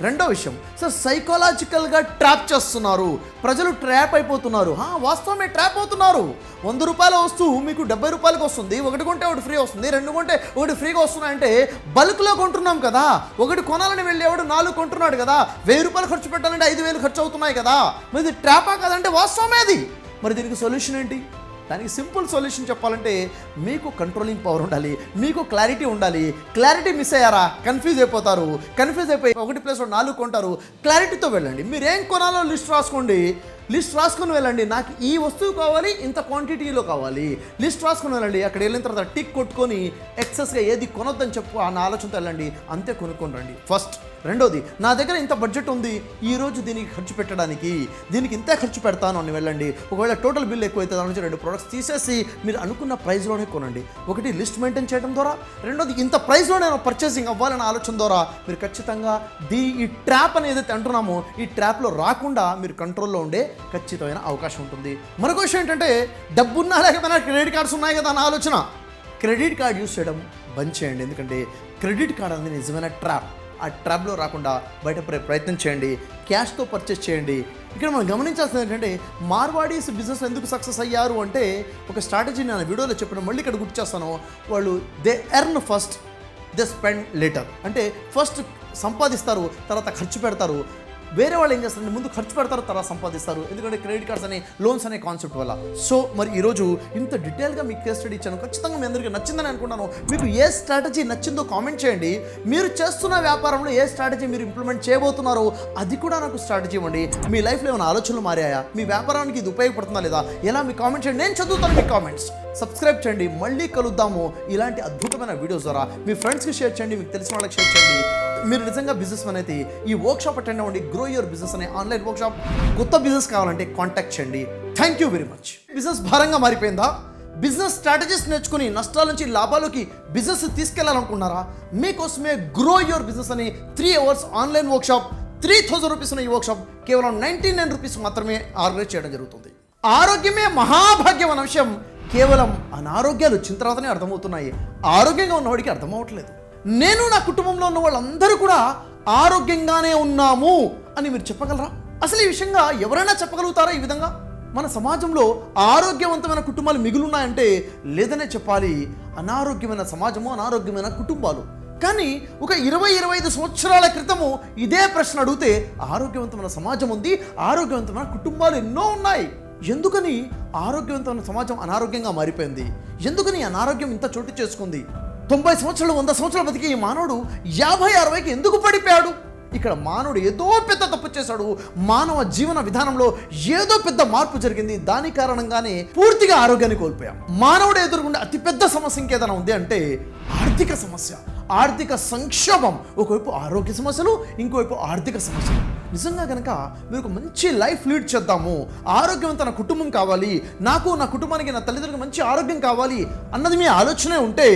[SPEAKER 1] రెండో విషయం, సార్ సైకలాజికల్గా ట్రాప్ చేస్తున్నారు, ప్రజలు ట్రాప్ అయిపోతున్నారు. వాస్తవమే, ట్రాప్ అవుతున్నారు. 100 రూపాయల వస్తువు మీకు 70 రూపాయలకు వస్తుంది, ఒకటి కొంటే ఒకటి ఫ్రీ వస్తుంది, 2 కొంటే ఒకటి ఫ్రీగా వస్తున్నాయంటే బల్క్లో కొంటున్నాం కదా. ఒకటి కొనాలని వెళ్ళి ఎవడు 4 కొంటున్నాడు కదా. 1000 రూపాయలు ఖర్చు పెట్టాలంటే 5,000 ఖర్చు అవుతున్నాయి కదా. మరి ఇది ట్రాపా కదంటే వాస్తవమే అది. మరి దీనికి సొల్యూషన్ ఏంటి? దానికి సింపుల్ సొల్యూషన్ చెప్పాలంటే మీకు కంట్రోలింగ్ పవర్ ఉండాలి, మీకు క్లారిటీ ఉండాలి. క్లారిటీ మిస్ అయ్యారా కన్ఫ్యూజ్ అయిపోతారు. కన్ఫ్యూజ్ అయిపోయి 1+4 కొంటారు. క్లారిటీతో వెళ్ళండి. మీరేం కొనాలో లిస్ట్ రాసుకోండి. లిస్ట్ రాసుకొని వెళ్ళండి. నాకు ఈ వస్తువు కావాలి, ఇంత క్వాంటిటీలో కావాలి. లిస్ట్ రాసుకొని వెళ్ళండి. అక్కడ వెళ్ళిన తర్వాత టిక్ కొట్టుకొని ఎక్సెస్గా ఏది కొనొద్దని చెప్పు అన్న ఆలోచనతో వెళ్ళండి. అంతే కొనుక్కొని రండి ఫస్ట్. రెండోది, నా దగ్గర ఇంత బడ్జెట్ ఉంది, ఈరోజు దీనికి ఖర్చు పెట్టడానికి, దీనికి ఇంతే ఖర్చు పెడతాను అని వెళ్ళండి. ఒకవేళ టోటల్ బిల్ ఎక్కువైతే దాని నుంచి 2 ప్రోడక్ట్స్ తీసేసి మీరు అనుకున్న ప్రైస్లోనే కొనండి. ఒకటి లిస్ట్ మెయింటైన్ చేయడం ద్వారా, రెండోది ఇంత ప్రైస్లో నేను పర్చేసింగ్ అవ్వాలన్న ఆలోచన ద్వారా మీరు ఖచ్చితంగా ఈ ట్రాప్ అని ఏదైతే అంటున్నామో ఈ ట్రాప్లో రాకుండా మీరు కంట్రోల్లో ఉండే ఖచ్చితమైన అవకాశం ఉంటుంది. మరొక విషయం ఏంటంటే, డబ్బున్నా లేకపోయినా క్రెడిట్ కార్డ్స్ ఉన్నాయి కదా అన్న ఆలోచన. క్రెడిట్ కార్డ్ యూస్ చేయడం బంద్ చేయండి. ఎందుకంటే క్రెడిట్ కార్డ్ అనేది నిజమైన ట్రాప్. ఆ ట్రాప్లో రాకుండా బయటపడే ప్రయత్నం చేయండి. క్యాష్తో పర్చేస్ చేయండి. ఇక్కడ మనం గమనించాల్సింది ఏంటంటే, మార్వాడీస్ బిజినెస్ ఎందుకు సక్సెస్ అయ్యారు అంటే ఒక స్ట్రాటజీ నేను వీడియోలో చెప్పిన మళ్ళీ ఇక్కడ గుర్తు చేస్తాను. వాళ్ళు they earn first, they spend later. అంటే ఫస్ట్ సంపాదిస్తారు, తర్వాత ఖర్చు పెడతారు. వేరే వాళ్ళు ఏం చేస్తారంటే ముందు ఖర్చు పెడతారు, తర్వాత సంపాదిస్తారు. ఎందుకంటే క్రెడిట్ కార్డ్స్ అనే లోన్స్ అనే కాన్సెప్ట్ వల్ల. సో మరి ఈరోజు ఇంత డీటెయిల్గా మీకు కేస్ స్టడీ ఇచ్చాను. ఖచ్చితంగా మీ అందరికీ నచ్చిందని అనుకుంటాను. మీకు ఏ స్ట్రాటజీ నచ్చిందో కామెంట్ చేయండి. మీరు చేస్తున్న వ్యాపారంలో ఏ స్ట్రాటజీ మీరు ఇంప్లిమెంట్ చేయబోతున్నారో అది కూడా నాకు స్ట్రాటజీ ఇవ్వండి. మీ లైఫ్లో ఏమైనా ఆలోచనలు మారాయా? మీ వ్యాపారానికి ఇది ఉపయోగపడుతుందా లేదా? ఎలా మీ కామెంట్ చేయండి, నేను చదువుతాను మీ కామెంట్స్. సబ్స్క్రైబ్ చేయండి. మళ్ళీ కలుద్దాము ఇలాంటి అద్భుతమైన వీడియోస్ ద్వారా. మీ ఫ్రెండ్స్కి షేర్ చేయండి, మీకు తెలిసిన వాళ్ళకి షేర్ చేయండి. మీరు నిజంగా బిజినెస్ మ్యాన్ అయితే ఈ వర్క్షాప్ అటెండ్ అవ్వండి. గ్రో యువర్ బిజినెస్ అనే ఆన్లైన్ వర్క్షాప్. కొత్త బిజినెస్ కావాలంటే కాంటాక్ట్ చేయండి. Thank you very much. Business భారంగా మారిపోయిందా? బిజినెస్ స్ట్రాటజీస్ నేర్చుకుని నష్టాల నుంచి లాభాలకి బిజినెస్ తీసుకెళ్లాలనుకున్నారా? మీకోసమే గ్రో యువర్ బిజినెస్ అని 3 hours ఆన్లైన్ వర్క్షాప్, 3,000 రూపీస్ ఉన్న ఈ వర్క్షాప్ కేవలం 99 రూపీస్ మాత్రమే ఆర్గనైజ్ చేయడం జరుగుతుంది. ఆరోగ్యమే మహాభాగ్యం అన్న విషయం కేవలం అనారోగ్యాలు వచ్చిన తర్వాతనే అర్థమవుతున్నాయి. ఆరోగ్యంగా ఉన్నవాడికి అర్థం అవ్వట్లేదు. నేను నా కుటుంబంలో ఉన్న వాళ్ళందరూ కూడా ఆరోగ్యంగానే ఉన్నాము అని మీరు చెప్పగలరా? అసలు ఈ విషయంగా ఎవరైనా చెప్పగలుగుతారా? ఈ విధంగా మన సమాజంలో ఆరోగ్యవంతమైన కుటుంబాలు మిగులున్నాయంటే లేదనే చెప్పాలి. అనారోగ్యమైన సమాజము, అనారోగ్యమైన కుటుంబాలు. కానీ ఒక 20-25 సంవత్సరాల క్రితము ఇదే ప్రశ్న అడిగితే ఆరోగ్యవంతమైన సమాజం ఉంది, ఆరోగ్యవంతమైన కుటుంబాలు ఎన్నో ఉన్నాయి. ఎందుకని ఆరోగ్యవంతమైన సమాజం అనారోగ్యంగా మారిపోయింది? ఎందుకని అనారోగ్యం ఇంత చోటు చేసుకుంది? 90 సంవత్సరాలు 100 సంవత్సరాలు బతికి ఈ మానవుడు 50-60కి ఎందుకు పడిపోయాడు? ఇక్కడ మానవుడు ఏదో పెద్ద తప్పు చేశాడు. మానవ జీవన విధానంలో ఏదో పెద్ద మార్పు జరిగింది. దాని కారణంగానే పూర్తిగా ఆరోగ్యాన్ని కోల్పోయాం. మానవుడు ఎదుర్కొండే అతిపెద్ద సమస్య ఇంకేదైనా ఉంది అంటే ఆర్థిక సమస్య, ఆర్థిక సంక్షోభం. ఒకవైపు ఆరోగ్య సమస్యలు, ఇంకోవైపు ఆర్థిక సమస్యలు. నిజంగా కనుక మీరు ఒక మంచి లైఫ్ లీడ్ చేద్దాము, ఆరోగ్యవంతమైన కుటుంబం కావాలి, నాకు నా కుటుంబానికి నా తల్లిదండ్రులకు మంచి ఆరోగ్యం కావాలి అన్నది మీ ఆలోచనే ఉంటే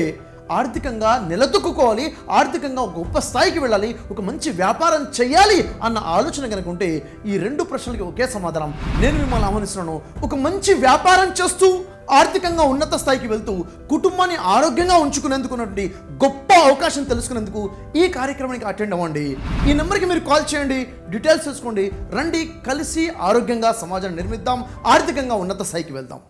[SPEAKER 1] ఆర్థికంగా నిలదొక్కుకోవాలి, ఆర్థికంగా ఒక గొప్ప స్థాయికి వెళ్ళాలి, ఒక మంచి వ్యాపారం చేయాలి అన్న ఆలోచన కనుక ఉంటే ఈ 2 ప్రశ్నలకి ఒకే సమాధానం. నేను మిమ్మల్ని ఆహ్వానిస్తున్నాను. ఒక మంచి వ్యాపారం చేస్తూ ఆర్థికంగా ఉన్నత స్థాయికి వెళ్తూ కుటుంబాన్ని ఆరోగ్యంగా ఉంచుకునేందుకున్నటువంటి గొప్ప అవకాశం తెలుసుకునేందుకు ఈ కార్యక్రమానికి అటెండ్ అవ్వండి. ఈ నెంబర్కి మీరు కాల్ చేయండి, డీటెయిల్స్ తెలుసుకోండి. రండి, కలిసి ఆరోగ్యంగా సమాజాన్ని నిర్మిద్దాం, ఆర్థికంగా ఉన్నత స్థాయికి వెళ్దాం.